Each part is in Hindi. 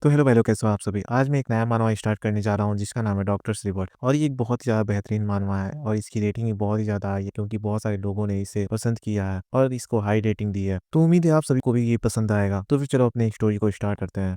तो हेलो भाई लोग, कैसे हो आप सभी। आज मैं एक नया मानवा स्टार्ट करने जा रहा हूँ जिसका नाम है डॉक्टर्स रिपोर्ट। और ये एक बहुत ही ज़्यादा बेहतरीन मानवा है और इसकी रेटिंग भी बहुत ही ज़्यादा आई है क्योंकि बहुत सारे लोगों ने इसे पसंद किया है और इसको हाई रेटिंग दी है। तो उम्मीद है आप सभी को भी ये पसंद आएगा। तो फिर चलो अपने स्टोरी को स्टार्ट करते हैं।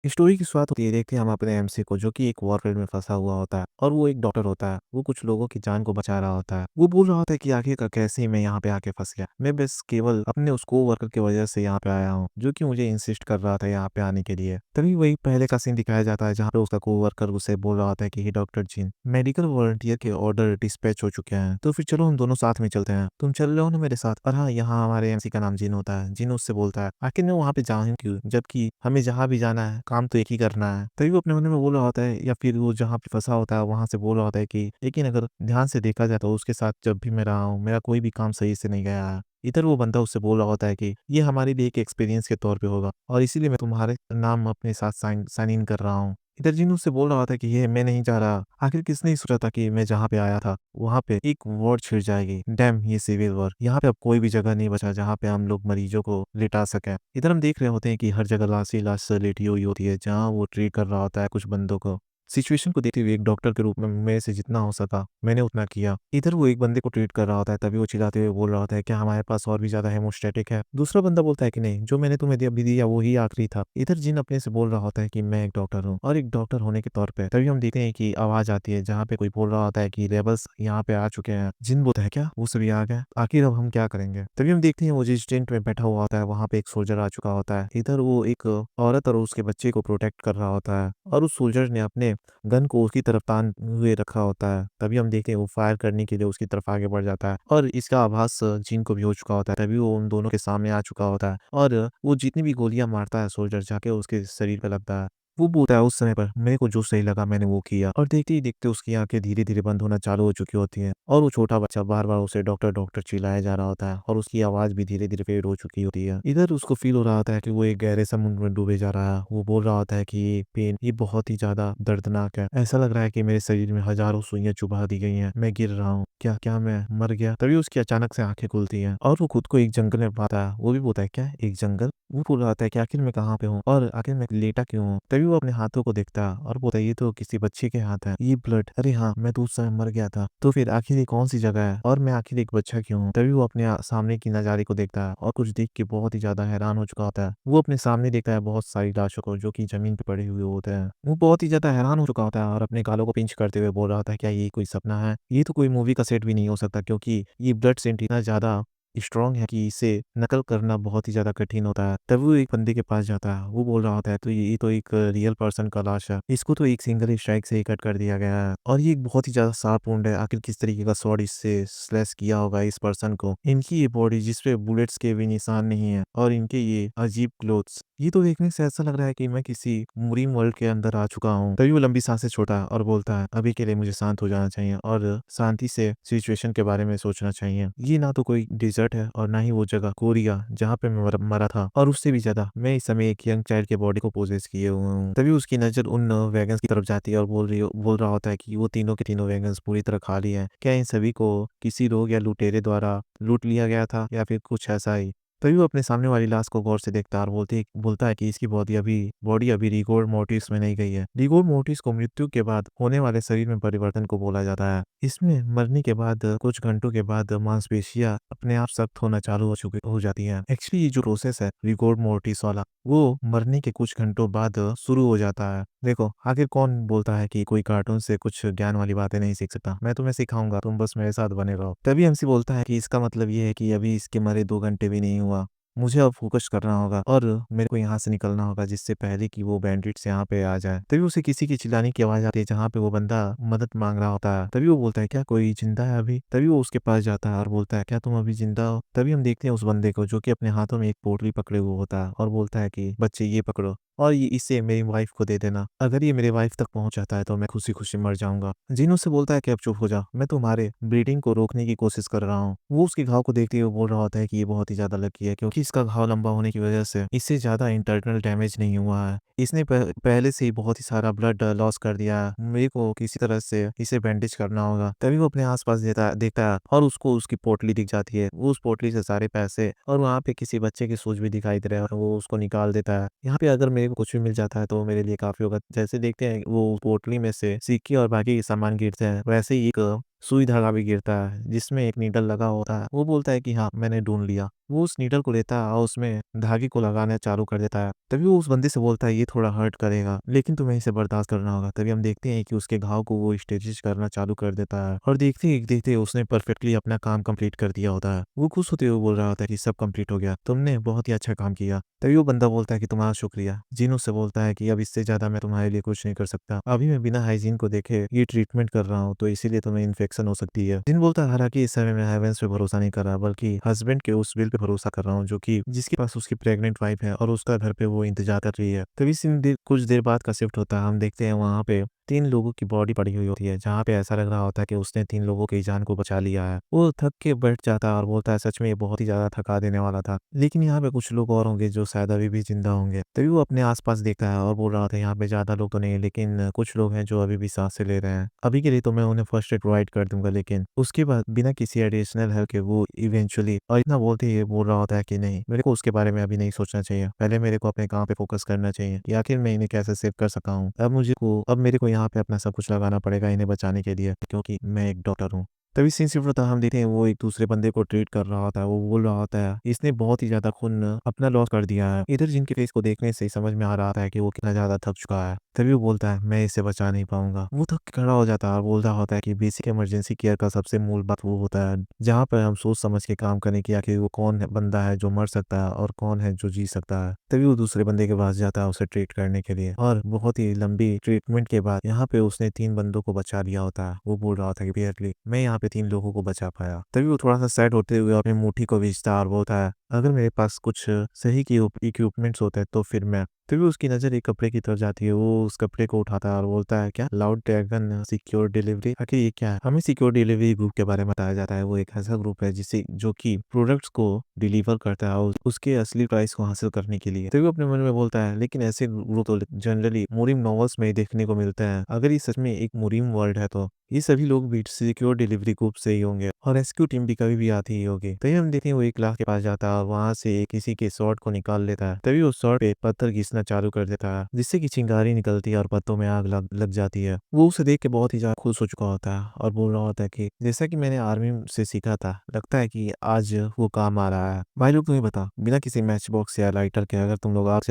स्टोरी की शुरुआत होती है, देखते हैं हम अपने एमसी को जो कि एक वॉरफेयर में फंसा हुआ होता है और वो एक डॉक्टर होता है। वो कुछ लोगों की जान को बचा रहा होता है। वो बोल रहा होता है कि आखिरकार कैसे मैं यहाँ पे आके फंस गया। मैं बस केवल अपने उस को वर्कर की वजह से यहाँ पे आया हूँ जो कि मुझे इंसिस्ट कर रहा था यहाँ पे आने के लिए। तभी वही पहले का सीन दिखाया जाता है जहाँ पे उसका को वर्कर उसे बोल रहा होता है कि हे डॉक्टर जिन, मेडिकल वॉलंटियर के ऑर्डर डिस्पैच हो चुके हैं, तो फिर चलो हम दोनों साथ में चलते हैं। तुम चल रहे हो ना मेरे साथ। और हाँ, यहाँ हमारे एमसी का नाम जिन होता है। जिन उससे बोलता है आखिर मैं वहाँ पे जाऊँ क्यों, जबकि हमें जहाँ भी जाना है काम तो एक ही करना है। तभी वो अपने मन में बोल रहा होता है, या फिर वो जहाँ पे फंसा होता है वहां से बोल रहा होता है कि लेकिन अगर ध्यान से देखा जाए तो उसके साथ जब भी मैं रहा हूँ मेरा कोई भी काम सही से नहीं गया है। इधर वो बंदा उससे बोल रहा होता है कि ये हमारे लिए एक एक्सपीरियंस के तौर पे होगा और इसीलिए मैं तुम्हारे नाम अपने साथ साइन साइन इन कर रहा हूँ। इधर जिन उससे बोल रहा था कि ये मैं नहीं जा रहा। आखिर किसने ही सोचा था कि मैं जहाँ पे आया था वहां पे एक वॉर छिड़ जाएगी। डैम, ये सिविल वॉर। यहाँ पे अब कोई भी जगह नहीं बचा जहाँ पे हम लोग मरीजों को लिटा सकें। इधर हम देख रहे होते हैं कि हर जगह लाश ही लाश लेटी हुई होती है जहाँ वो ट्रीट कर रहा होता है कुछ बंदों को। सिचुएशन को देखते हुए एक डॉक्टर के रूप में मेरे से जितना हो सका मैंने उतना किया। इधर वो एक बंदे को ट्रीट कर रहा होता है, तभी वो चिल्लाते हुए बोल रहा होता है क्या हमारे पास और भी ज्यादा हेमोस्टेटिक है। दूसरा बंदा बोलता है कि नहीं, जो मैंने तुम्हें अभी दिया वो ही आखिरी था। इधर जिन अपने से बोल रहा होता है कि मैं एक डॉक्टर हूँ और एक डॉक्टर होने के तौर पे तभी हम देखते हैं कि आवाज आती है जहाँ पे कोई बोल रहा होता है कि रेबल्स यहाँ पे आ चुके हैं। जिन बोलता है क्या वो सभी आ गए, आखिर अब हम क्या करेंगे। तभी हम देखते हैं वो जिस टेंट में बैठा हुआ होता है वहां पे एक सोल्जर आ चुका होता है। इधर वो एक औरत और उसके बच्चे को प्रोटेक्ट कर रहा होता है और उस सोल्जर ने अपने गन को उसकी तरफ तान हुए रखा होता है। तभी हम देखते हैं वो फायर करने के लिए उसकी तरफ आगे बढ़ जाता है और इसका आभास जिन को भी हो चुका होता है। तभी वो उन दोनों के सामने आ चुका होता है और वो जितनी भी गोलियां मारता है सोल्जर जाके उसके शरीर पे लगता है। वो बोलता है उस समय पर मेरे को जो सही लगा मैंने वो किया। और देखते ही देखते उसकी आंखें धीरे धीरे बंद होना चालू हो चुकी होती हैं और वो छोटा बच्चा बार बार उसे डॉक्टर डॉक्टर चिल्लाया जा रहा होता है और उसकी आवाज भी धीरे धीरे फेड हो चुकी होती है। इधर उसको फील हो रहा होता है कि वो एक गहरे समुद्र में डूबे जा रहा है। वो बोल रहा होता है कि ये पेन ये बहुत ही ज्यादा दर्दनाक है। ऐसा लग रहा है कि मेरे शरीर में हजारों सुइयां चुभा दी गई हैं, मैं गिर रहा हूँ। क्या क्या मैं मर गया। तभी उसकी अचानक से आंखें खुलती हैं और वो खुद को एक जंगल में पाता है। वो भी बोलता है क्या एक जंगल। वो बोल रहा होता है कि आखिर मैं कहाँ पे हूँ और आखिर मैं लेटा क्यों हूँ। तभी वो अपने हाथों को देखता है और बोलता है ये तो किसी बच्चे के हाथ है, ये ब्लड। अरे हाँ, मैं तो उस समय मर गया था। तो फिर आखिर ये कौन सी जगह है और मैं आखिर एक बच्चा क्यों हूँ। तभी वो अपने सामने की नजारे को देखता है और कुछ देख के बहुत ही ज्यादा हैरान हो चुका होता है। वो अपने सामने देखता है बहुत सारी लाशों को जो कि जमीन पे पड़े हुए होते हैं। वो बहुत ही ज्यादा हैरान हो चुका होता है और अपने गालों को पिंच करते हुए बोल रहा होता है क्या ये कोई सपना है। ये तो कोई मूवी का सेट भी नहीं हो सकता क्योंकि ये ब्लड सेंट इतना ज्यादा स्ट्रांग है कि इसे नकल करना बहुत ही ज्यादा कठिन होता है। तभी वो एक बंदे के पास जाता है। वो बोल रहा होता है तो ये तो एक रियल पर्सन का लाश है, इसको तो एक सिंगल स्ट्राइक से ही कट कर दिया गया है और ये एक बहुत ही ज्यादा शार्प वुंड है। आखिर किस तरीके का स्वॉर्ड इससे स्लैश किया होगा इस पर्सन को। इनकी ये बॉडी जिसपे बुलेट्स के भी निशान नहीं है और इनके ये अजीब क्लोथ्स, ये तो देखने से ऐसा लग रहा है कि मैं किसी मुरीम वर्ल्ड के अंदर आ चुका हूँ। तभी वो लंबी सांसें छोड़ा और बोलता है अभी के लिए मुझे शांत हो जाना चाहिए और शांति से सिचुएशन के बारे में सोचना चाहिए। ये ना तो कोई डिजर्ट है और ना ही वो जगह कोरिया जहाँ पे मैं मरा था, और उससे भी ज्यादा मैं इस समय एक यंग चाइल्ड के बॉडी को पोजेस किए हुए हूँ। तभी उसकी नजर उन वैगन्स की तरफ जाती है और बोल रहा होता है कि वो तीनों के तीनों वैगन्स पूरी तरह खाली हैं। क्या इन सभी को किसी रोग या लुटेरे द्वारा लूट लिया गया था या फिर कुछ ऐसा ही। तभी वो अपने सामने वाली लाश को गौर से देखता है और बोलता है कि इसकी बॉडी अभी रिगोर मोर्टिस में नहीं गई है। रिगोर मोर्टिस को मृत्यु के बाद होने वाले शरीर में परिवर्तन को बोला जाता है। इसमें मरने के बाद कुछ घंटों के बाद मांसपेशियां अपने आप सख्त होना चालू हो जाती हैं। एक्चुअली ये जो प्रोसेस है रिगोर मोर्टिस वाला, वो मरने के कुछ घंटों बाद शुरू हो जाता है। देखो आखिर कौन बोलता है कि कोई कार्टून से कुछ ज्ञान वाली बातें नहीं सीख सकता। मैं तुम्हें सिखाऊंगा, तुम बस मेरे साथ बने रहो। तभी एमसी बोलता है कि इसका मतलब ये है कि अभी इसके मरे 2 घंटे भी नहीं हुआ, मुझे अब फोकस करना होगा और मेरे को यहाँ से निकलना होगा जिससे पहले कि वो बैंडिट्स यहाँ पे आ जाए। तभी उसे किसी की चिल्लाने की आवाज आती है जहाँ पे वो बंदा मदद मांग रहा होता है। तभी वो बोलता है क्या कोई जिंदा है अभी। तभी वो उसके पास जाता है और बोलता है क्या तुम अभी जिंदा हो। तभी हम देखते हैं उस बंदे को जो कि अपने हाथों में एक पोटली पकड़े हुए होता है और बोलता है कि बच्चे ये पकड़ो। और ये इसे मेरी वाइफ को दे देना। अगर ये मेरी वाइफ तक पहुँच जाता है तो मैं खुशी-खुशी मर जाऊँगा। जिन उससे बोलता है कि अब चुप हो जा, मैं तुम्हारे ब्लीडिंग को रोकने की कोशिश कर रहा हूँ। वो उसके घाव को देखते हुए बोल रहा होता है कि ये बहुत ही ज़्यादा लकी है क्योंकि इसका घाव लंबा होने की वजह से इससे ज़्यादा इंटरनल डैमेज नहीं हुआ है। इसने पहले से ही बहुत ही सारा ब्लड लॉस कर दिया है। मेरे को किसी तरह से इसे बैंडेज करना होगा। तभी वो अपने आस-पास देखता है और उसको उसकी पोटली दिख जाती है। वो उस पोटली से सारे पैसे और वहाँ पे किसी बच्चे के शूज़ भी दिखाई दे रहे हैं और वो उसको निकाल देता है। यहाँ पे अगर मेरे को कुछ भी मिल जाता है तो मेरे लिए काफ़ी होगा। जैसे देखते हैं वो पोटली में से सिक्के और बाकी सामान गिरते हैं, वैसे ही एक सुई धागा भी गिरता है जिसमें एक नीडल लगा होता है। वो बोलता है कि हाँ, मैंने ढूँढ लिया। वो उस नीडल को लेता है और उसमें धागे को लगाना चालू कर देता है। तभी वो उस बंदे से बोलता है ये थोड़ा हर्ट करेगा, लेकिन तुम्हें इसे बर्दाश्त करना होगा। तभी हम देखते हैं कि उसके घाव को वो स्टिचेज़ करना चालू कर देता है और देखते ही देखते उसने परफेक्टली अपना काम कंप्लीट कर दिया होता है। वो खुश होते हुए बोल रहा होता है कि सब कंप्लीट हो गया, तुमने बहुत ही अच्छा काम किया। तभी वो बंदा बोलता है कि तुम्हारा शुक्रिया। जिन उससे बोलता है कि अब इससे ज़्यादा मैं तुम्हारे लिए कुछ नहीं कर सकता। अभी मैं बिना हाइजीन को देखे ये ट्रीटमेंट कर रहा हूँ तो इसीलिए तुम्हें इन्फेक्शन हो सकती है। जिन बोलता है हालाँकि इस समय मैं हेवेंस पे भरोसा नहीं कर रहा बल्कि हस्बैंड के उस विल पे भरोसा कर रहा हूँ जो कि जिसके पास उसकी प्रेग्नेंट वाइफ है और उसका घर पे वो इंतज़ार कर रही है। तभी सीन कुछ देर बाद का शिफ्ट होता है। हम देखते हैं वहाँ पे 3 लोगों की बॉडी पड़ी हुई होती है, जहाँ पे ऐसा लग रहा होता है कि उसने 3 लोगों की जान को बचा लिया है। वो थक के बैठ जाता है और बोलता है सच में ये बहुत ही ज़्यादा थका देने वाला था। लेकिन यहाँ पे कुछ लोग और होंगे जो शायद अभी भी ज़िंदा होंगे। तभी वो अपने आस-पास देखता है और बोल रहा था यहाँ पे ज़्यादा लोग तो नहीं है लेकिन कुछ लोग हैं जो अभी भी साँसें ले रहे हैं। अभी के लिए तो मैं उन्हें फर्स्ट एड प्रोवाइड कर दूँगा लेकिन उसके बाद बिना किसी एडिशनल हेल्प के वो इवेंचुअली और इतना बोलते ही बोल रहा होता है कि नहीं, मेरे को उसके बारे में अभी नहीं सोचना चाहिए। पहले मेरे को अपने काम पे फ़ोकस करना चाहिए कि आखिर मैं इन्हें कैसे सेव कर सका हूँ। अब मेरे को यहाँ पे अपना सब कुछ लगाना पड़ेगा इन्हें बचाने के लिए क्योंकि मैं एक डॉक्टर हूँ। तभी सीन शिफ्ट होता है, हम देखते हैं वो एक दूसरे बंदे को ट्रीट कर रहा होता है। वो बोल रहा होता है इसने बहुत ही ज़्यादा खून अपना लॉस कर दिया है। इधर जिनके फेस को देखने से ही समझ में आ रहा था कि वो कितना ज़्यादा थक चुका है। तभी वो बोलता है मैं इसे बचा नहीं पाऊँगा। वो थक के खड़ा हो जाता है और बोल रहा होता है कि बेसिक इमरजेंसी केयर का सबसे मूल बात वो होता है जहाँ पर हम सोच समझ के काम करें कि आखिर वो कौन बंदा है जो मर सकता है और कौन है जो जी सकता है। तभी वो दूसरे बंदे के पास जाता है उसे ट्रीट करने के लिए और बहुत ही लंबी ट्रीटमेंट के बाद यहाँ पे उसने 3 बंदों को बचा लिया होता है। वो बोल रहा था कि बेयरली मैं यहाँ पे 3 लोगों को बचा पाया। तभी वो थोड़ा-सा सैड होते हुए अपनी मुट्ठी को भींचता है और बोलता है अगर मेरे पास कुछ सही की इक्विपमेंट्स होते तो फिर मैं। तभी उसकी नज़र एक कपड़े की तरफ जाती है। वो उस कपड़े को उठाता है और बोलता है क्या लाउड ड्रैगन सिक्योर डिलीवरी, आखिर ये क्या है? हमें सिक्योर डिलीवरी ग्रुप के बारे में बताया जाता है। वो एक ऐसा ग्रुप है जिसे जो कि प्रोडक्ट्स को डिलीवर करता है और उसके असली प्राइस को हासिल करने के लिए। तभी वो अपने मन में बोलता है लेकिन ऐसे ग्रुप तो जनरली मुरीम नॉवेल्स में ही देखने को मिलते हैं। अगर ये सच में एक मुरीम वर्ल्ड है तो ये सभी लोग भी सिक्योर डिलीवरी ग्रुप से ही होंगे और रेस्क्यू टीम भी कभी भी आती ही होगी। तभी हम देखते हैं वो एक क्लास के पास जाता है और वहां से किसी के शॉर्ट को निकाल लेता है। तभी उस शॉर्ट पे पत्थर घिसना चालू कर देता है जिससे कि चिंगारी निकलती है और पत्तों में आग लग जाती है। वो उसे देख के बहुत ही ज्यादा खुश हो चुका होता है और बोल रहा होता है कि जैसा कि मैंने आर्मी से सीखा था, लगता है कि आज वो काम आ रहा है। भाई लोग तुम्हें बता, बिना किसी मैच बॉक्स या लाइटर के अगर तुम लोग आग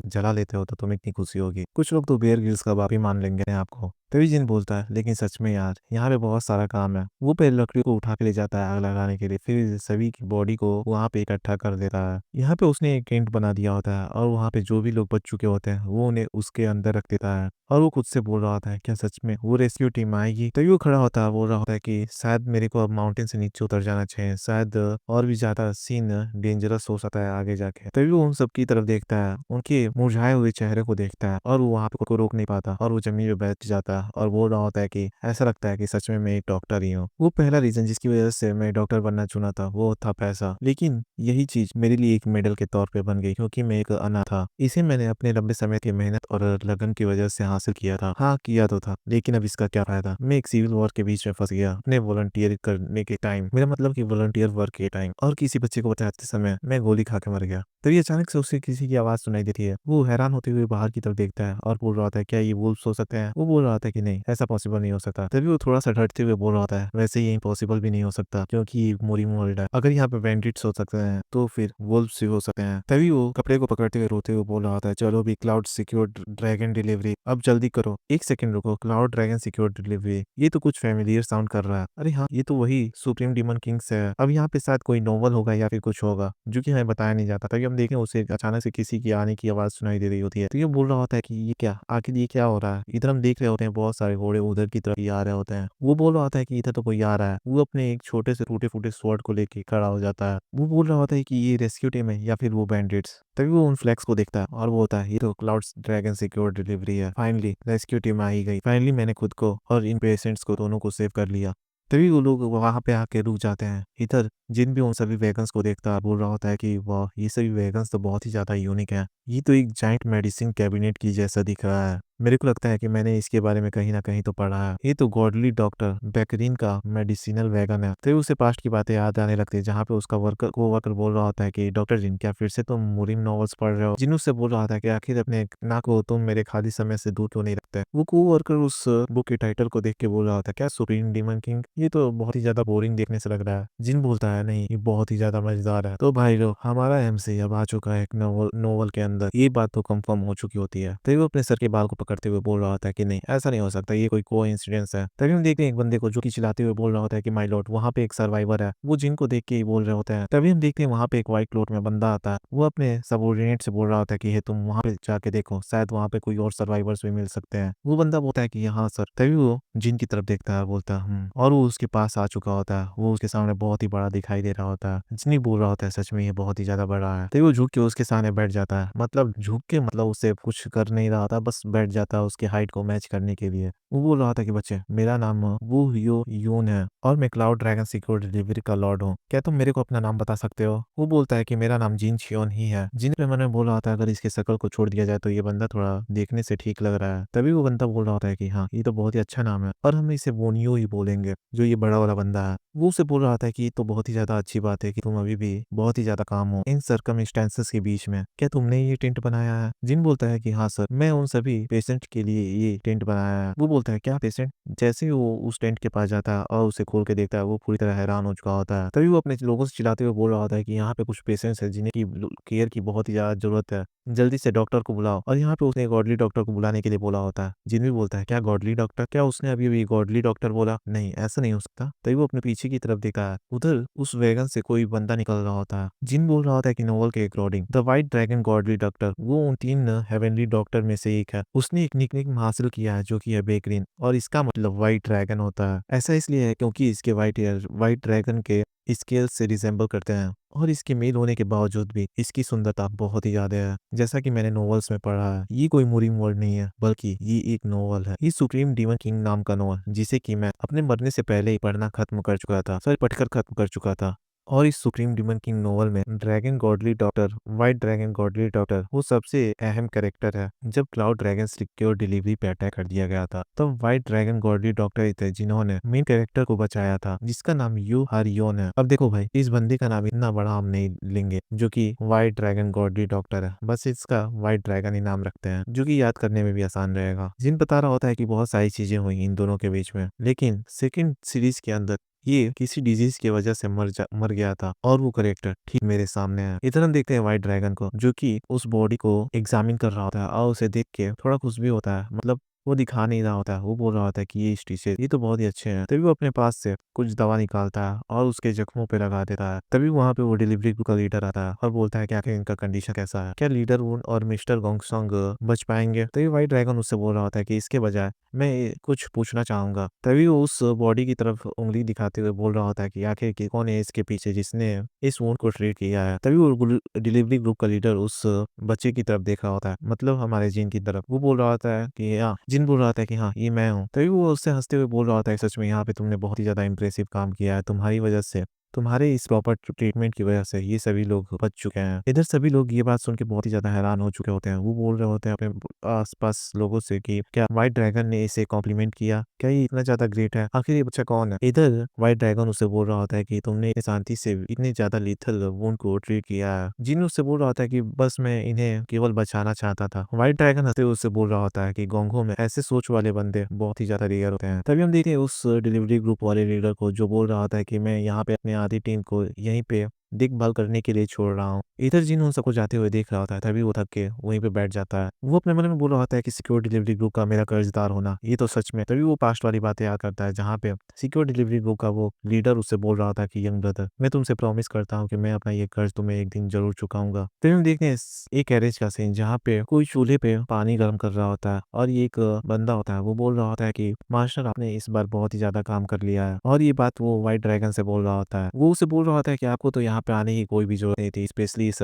जला लेते हो तो तुम्हें कितनी खुशी होगी। कुछ लोग तो बेयर ग्रिल्स का बाप ही मान लेंगे आपको। तभी जिन बोलता है लेकिन सच में यार यहाँ पे बहुत सारा काम है। वो पहले लकड़ी को उठा के ले जाता है आग लगाने के लिए, फिर सभी की बॉडी को वहाँ पे इकट्ठा कर देता है। यहाँ पे उसने एक टेंट बना दिया होता है और वहाँ पे जो भी लोग बच चुके होते हैं वो उन्हें उसके अंदर रख देता है और वो खुद से बोल रहा होता है क्या सच में वो रेस्क्यू टीम आएगी। तभी वो खड़ा होता है, बोल रहा होता है कि शायद मेरे को अब माउंटेन से नीचे उतर जाना चाहिए, शायद और भी ज्यादा सीन डेंजरस हो सकता है आगे जाके। तभी वो उन सब की तरफ देखता है, उनके मुरझाए हुए चेहरे को देखता है और वो वहाँ पे को रोक नहीं पाता और वो जमीन पे बैठ जाता है और बोल रहा होता है कि ऐसा लगता है कि सच में मैं एक डॉक्टर ही हूँ। वो पहला रीजन जिसकी वजह से मैं डॉक्टर बनना चुना था वो था पैसा, लेकिन यही चीज मेरे लिए एक मेडल के तौर पे बन गई क्योंकि मैं एक अनाथ था। इसे मैंने अपने लंबे समय की मेहनत और लगन की वजह से हासिल किया था। हाँ किया तो था, लेकिन अब इसका क्या फायदा। मैं एक सिविल वॉर के बीच में फंस गया अपने वॉलंटियर करने के टाइम, मेरा मतलब कि वॉलंटियर वर्क के टाइम, और किसी बच्चे को बचाते समय मैं गोली खा के मर गया। तभी अचानक से उसे किसी की आवाज सुनाई देती है। वो हैरान होते हुए बाहर की तरफ देखता है और बोल रहा था क्या ये वुल्फ्स हो सकते हैं। वो बोल रहा था कि नहीं, ऐसा पॉसिबल नहीं हो सकता। तभी वो थोड़ा सा डरते हुए बोल रहा था वैसे ये इम्पॉसिबल भी नहीं हो सकता क्योंकि ये मोरी वर्ल्ड है। अगर यहाँ पे बैंडिट्स हो सकते हैं तो फिर वुल्फ्स भी हो सकते हैं। तभी वो कपड़े को पकड़ते हुए रोते हुए बोल रहा था चलो भी क्लाउड सिक्योर ड्रैगन डिलीवरी, अब जल्दी करो। एक सेकंड रुको, क्लाउड ड्रैगन सिक्योर डिलीवरी, ये तो कुछ फैमिलियर साउंड कर रहा है। अरे हाँ, ये तो वही सुप्रीम डीमन किंग्स है। अब यहाँ पे शायद कोई नोवेल होगा या फिर कुछ होगा जो कि हमें बताया नहीं जाता। तभी हम देखें उसे अचानक से किसी की आने की आवाज सुनाई दे रही होती है। तो ये बोल रहा होता है कि ये क्या, आखिर ये क्या हो रहा है। इधर हम देख रहे होते हैं बहुत सारे घोड़े उधर की तरफ ही आ रहे होते हैं। वो बोल रहा होता है कि इधर तो कोई आ रहा है। वो अपने एक छोटे से टूटे-फूटे स्वॉर्ड को लेके खड़ा हो जाता है। वो बोल रहा होता है कि ये रेस्क्यू टीम है या फिर वो बैंडिट्स। तभी वो उन फ्लैग्स को देखता है और वो होता है ये तो क्लाउड्स ड्रैगन सिक्योर डिलीवरी है। फाइनली रेस्क्यू टीम आ ही गई। फाइनली मैंने खुद को और इन पेशेंट्स को दोनों को सेव कर लिया। तभी वो लोग वहाँ पे आके रुक जाते हैं। इधर जिन भी उन सभी वैगन्स को देखता है बोल रहा होता है कि वाह ये सभी वैगन्स तो बहुत ही ज़्यादा यूनिक हैं। ये तो एक जाइंट मेडिसिन कैबिनेट की जैसा दिख रहा है। मेरे को लगता है कि मैंने इसके बारे में कहीं न कहीं तो पढ़ा है। ये तो गॉडली डॉक्टर बेकरीन का मेडिसिनल वैगन है। तभी उसे पास्ट की बातें याद आने लगती है जहाँ पे उसका कोवर्कर बोल रहा होता है कि डॉक्टर जिन क्या फिर से तुम मुरीम नॉवेल्स पढ़ रहे हो? जिन उससे बोल रहा था कि आखिर अपने नाक को तुम मेरे खाली समय से दूर क्यों नहीं रखते? वो कोवर्कर उस बुक के टाइटल को देख के बोल रहा था क्या सुप्रीम डीमन किंग? ये तो बहुत ही ज़्यादा बोरिंग देखने से लग रहा है। जिन बोलता है नहीं ये बहुत ही ज़्यादा मजेदार है। तो भाई लोग हमारा एमसी अब आ चुका है एक नोवेल के अंदर। ये बात तो कंफर्म हो चुकी होती है। तभी वो अपने सर के बाल को पकड़ते हुए बोल रहा होता है कि नहीं ऐसा नहीं हो सकता, ये कोई कोइंसिडेंस है। तभी हम देखते हैं एक बंदे को जो कि चिल्लाते हुए बोल रहा होता है कि माय लॉर्ड वहाँ पे एक सर्वाइवर है। वो जिन को देख के ही बोल रहे होते हैं। तभी हम देखते हैं वहाँ पे एक व्हाइट क्लोथ में बंदा आता है। वो अपने सबऑर्डिनेट से बोल रहा होता है कि हे तुम वहाँ पे जाके देखो, शायद वहाँ पे कोई और सर्वाइवर्स भी मिल सकते हैं। वो बंदा बोलता है कि हाँ सर। तभी वो जिन की तरफ देखता है बोलता है और वो उसके पास आ चुका होता है। वो उसके सामने बहुत ही बड़ा दिखाई दे रहा होता है। जिन बोल रहा होता है सच में ये बहुत ही ज्यादा बड़ा है। तभी वो झुक के उसके सामने बैठ जाता है। मतलब झुक के मतलब उससे कुछ कर नहीं रहा था, बस बैठ जाता है उसके हाइट को मैच करने के लिए। वो बोल रहा था कि बच्चे मेरा नाम वू यो यून है और मैं क्लाउड ड्रैगन सिक्योर डिलीवरी का लॉर्ड हूँ। क्या तुम मेरे को अपना नाम बता सकते हो? वो बोलता है कि मेरा नाम जिन छियोन ही है। जिन पे मैंने बोला होता है अगर इसके शक्ल को छोड़ दिया जाए तो ये बंदा थोड़ा देखने से ठीक लग रहा है। तभी वो बंदा बोल रहा होता है कि हाँ ये तो बहुत ही अच्छा नाम है और हम इसे वोनियो ही बोलेंगे, जो ये बड़ा वाला बंदा है। वो उसे बोल रहा था कि ये तो बहुत ही ज्यादा अच्छी बात है कि तुम अभी भी बहुत ही ज्यादा काम हो इन सर्कमस्टेंसेस के बीच में। क्या तुमने ये टेंट बनाया है? जिन बोलता है कि हाँ सर मैं उन सभी पेशेंट के लिए ये टेंट बनाया है। वो बोलता है क्या पेशेंट? जैसे ही वो उस टेंट के पास जाता है और उसे खोल के देखता है वो पूरी तरह हैरान हो चुका होता है। तभी वो अपने लोगों से चिल्लाते हुए बोल रहा होता है कि यहाँ पे कुछ पेशेंट्स हैं जिन्हें की केयर की बहुत ही ज्यादा जरूरत है, जल्दी से डॉक्टर को बुलाओ। और यहाँ पे उसने गॉडली डॉक्टर को बुलाने के लिए बोला होता है। जिन भी बोलता है क्या गॉडली डॉक्टर? क्या उसने अभी अभी गॉडली डॉक्टर बोला? नहीं ऐसा नहीं हो सकता। तभी वो अपने पीछे की तरफ देखा है। उधर उस वैगन से कोई बंदा निकल रहा होता है। जिन बोल रहा होता है कि नोवेल के according the white dragon godly doctor वो उन 3 हेवनली डॉक्टर में से एक है। उसने एक निकनेम हासिल किया है जो कि है बेकरीन और इसका मतलब व्हाइट ड्रैगन होता है। ऐसा इसलिए है क्योंकि इसके व्हाइट हेयर व्हाइट ड्रैगन के स्केल से रिजेंबल करते हैं और इसके मेल होने के बावजूद भी इसकी सुंदरता बहुत ही ज्यादा है। जैसा कि मैंने नॉवेल्स में पढ़ा है ये कोई मुरीम वर्ड नहीं है बल्कि ये एक नॉवल है। ये सुप्रीम डीमन किंग नाम का नॉवल जिसे कि मैं अपने मरने से पहले ही पढ़ना खत्म कर चुका था, सॉरी पढ़कर खत्म कर चुका था। और इस सुप्रीम डीमन किंग नोवेल में dragon godly doctor white dragon godly doctor वो सबसे अहम कैरेक्टर है। जब क्लाउड ड्रैगन सिक्योर डिलीवरी पे अटैक कर दिया गया था तब व्हाइट ड्रैगन गॉडली डॉक्टर ही थे जिन्होंने मेन कैरेक्टर को बचाया था जिसका नाम यू हारियोन है। अब देखो भाई इस बंदे का नाम इतना बड़ा हम नहीं लेंगे जो कि व्हाइट ड्रैगन गॉडली डॉक्टर है, बस इसका व्हाइट ड्रैगन ही नाम रखते हैं जो कि याद करने में भी आसान रहेगा। जिन बता रहा होता है कि बहुत सारी चीजें हुई इन दोनों के बीच में, लेकिन सेकंड सीरीज के अंदर ये किसी डिजीज की वजह से मर गया था और वो करेक्टर ठीक मेरे सामने है। इधर हम देखते हैं व्हाइट ड्रैगन को जो कि उस बॉडी को एग्जामिन कर रहा होता है और उसे देख के थोड़ा खुश भी होता है। मतलब वो दिखा नहीं रहा होता है, वो बोल रहा होता है कि ये स्टिचेस ये तो बहुत ही अच्छे हैं। तभी वो अपने पास से कुछ दवा निकालता है और उसके जख्मों पे लगा देता है। तभी वहाँ पे वो डिलीवरी का लीडर आता है और बोलता है कि आखिर इनका कंडीशन कैसा है, क्या लीडर वुन और मिस्टर गोंगसोंग बच पाएंगे? तभी व्हाइट ड्रैगन उससे बोल रहा होता है कि इसके बजाय मैं कुछ पूछना चाहूंगा। तभी वो उस बॉडी की तरफ उंगली दिखाते हुए बोल रहा होता है कि आखिर कौन है इसके पीछे जिसने इस वुंड को ट्रीट किया है। तभी वो डिलीवरी ग्रुप का लीडर उस बच्चे की तरफ देख रहा होता है, मतलब हमारे जिन की तरफ। वो बोल रहा होता है कि हाँ, जिन बोल रहा था कि हाँ ये मैं हूँ। तभी वो उससे हंसते हुए बोल रहा होता है सच में यहाँ पे तुमने बहुत ही ज्यादा इंप्रेसिव काम किया है, तुम्हारी वजह से तुम्हारे इस प्रॉपर ट्रीटमेंट की वजह से ये सभी लोग बच चुके हैं। इधर सभी लोग ये बात सुन के बहुत ही ज्यादा हैरान हो चुके होते हैं। वो बोल रहे होते हैं अपने आसपास लोगों से कि क्या व्हाइट ड्रैगन ने इसे कॉम्प्लीमेंट किया, क्या ये इतना ज्यादा ग्रेट है, आखिर ये बच्चा कौन है? इधर व्हाइट ड्रैगन उससे बोल रहा होता है कि तुमने इतनी शांति से इतने ज्यादा लीथल वुंड को ट्रीट किया है। जिन उससे बोल रहा होता है कि बस मैं इन्हें केवल बचाना चाहता था। व्हाइट ड्रैगन हंसते हुए उससे बोल रहा होता है कि गोंगो में ऐसे सोच वाले बंदे बहुत ही ज्यादा रेयर होते हैं। तभी हम देखते हैं उस डिलीवरी ग्रुप वाले लीडर को जो बोल रहा होता है कि मैं यहाँ पे अपने आधी टीम को यहीं पे देखभाल करने के लिए छोड़ रहा हूँ। इधर जिन उन सबको जाते हुए देख रहा होता है, तभी वो थक के वहीं पे बैठ जाता है। वो अपने मन में बोल रहा होता है कि सिक्योर डिलीवरी ग्रुप का मेरा कर्जदार होना, ये तो सच में। तभी वो पास्ट वाली बातें याद करता है, जहाँ पे सिक्योर डिलीवरी ग्रुप का वो लीडर उससे बोल रहा था कि यंग ब्रदर, मैं तुमसे प्रॉमिस करता हूँ कि मैं अपना ये कर्ज तुम्हें एक दिन ज़रूर चुकाऊँगा। फिर हम देखते हैं एक गैरेज का सीन, जहाँ पे कोई चूल्हे पे पानी गर्म कर रहा होता है और ये एक बंदा होता है, वो बोल रहा होता है कि मास्टर आपने इस बार बहुत ही ज़्यादा काम कर लिया है। और ये बात वो व्हाइट ड्रैगन से बोल रहा होता है। वो उसे बोल रहा होता है कि आपको तो यहाँ पे आने की कोई भी ज़रूरत नहीं थी, स्पेशली इस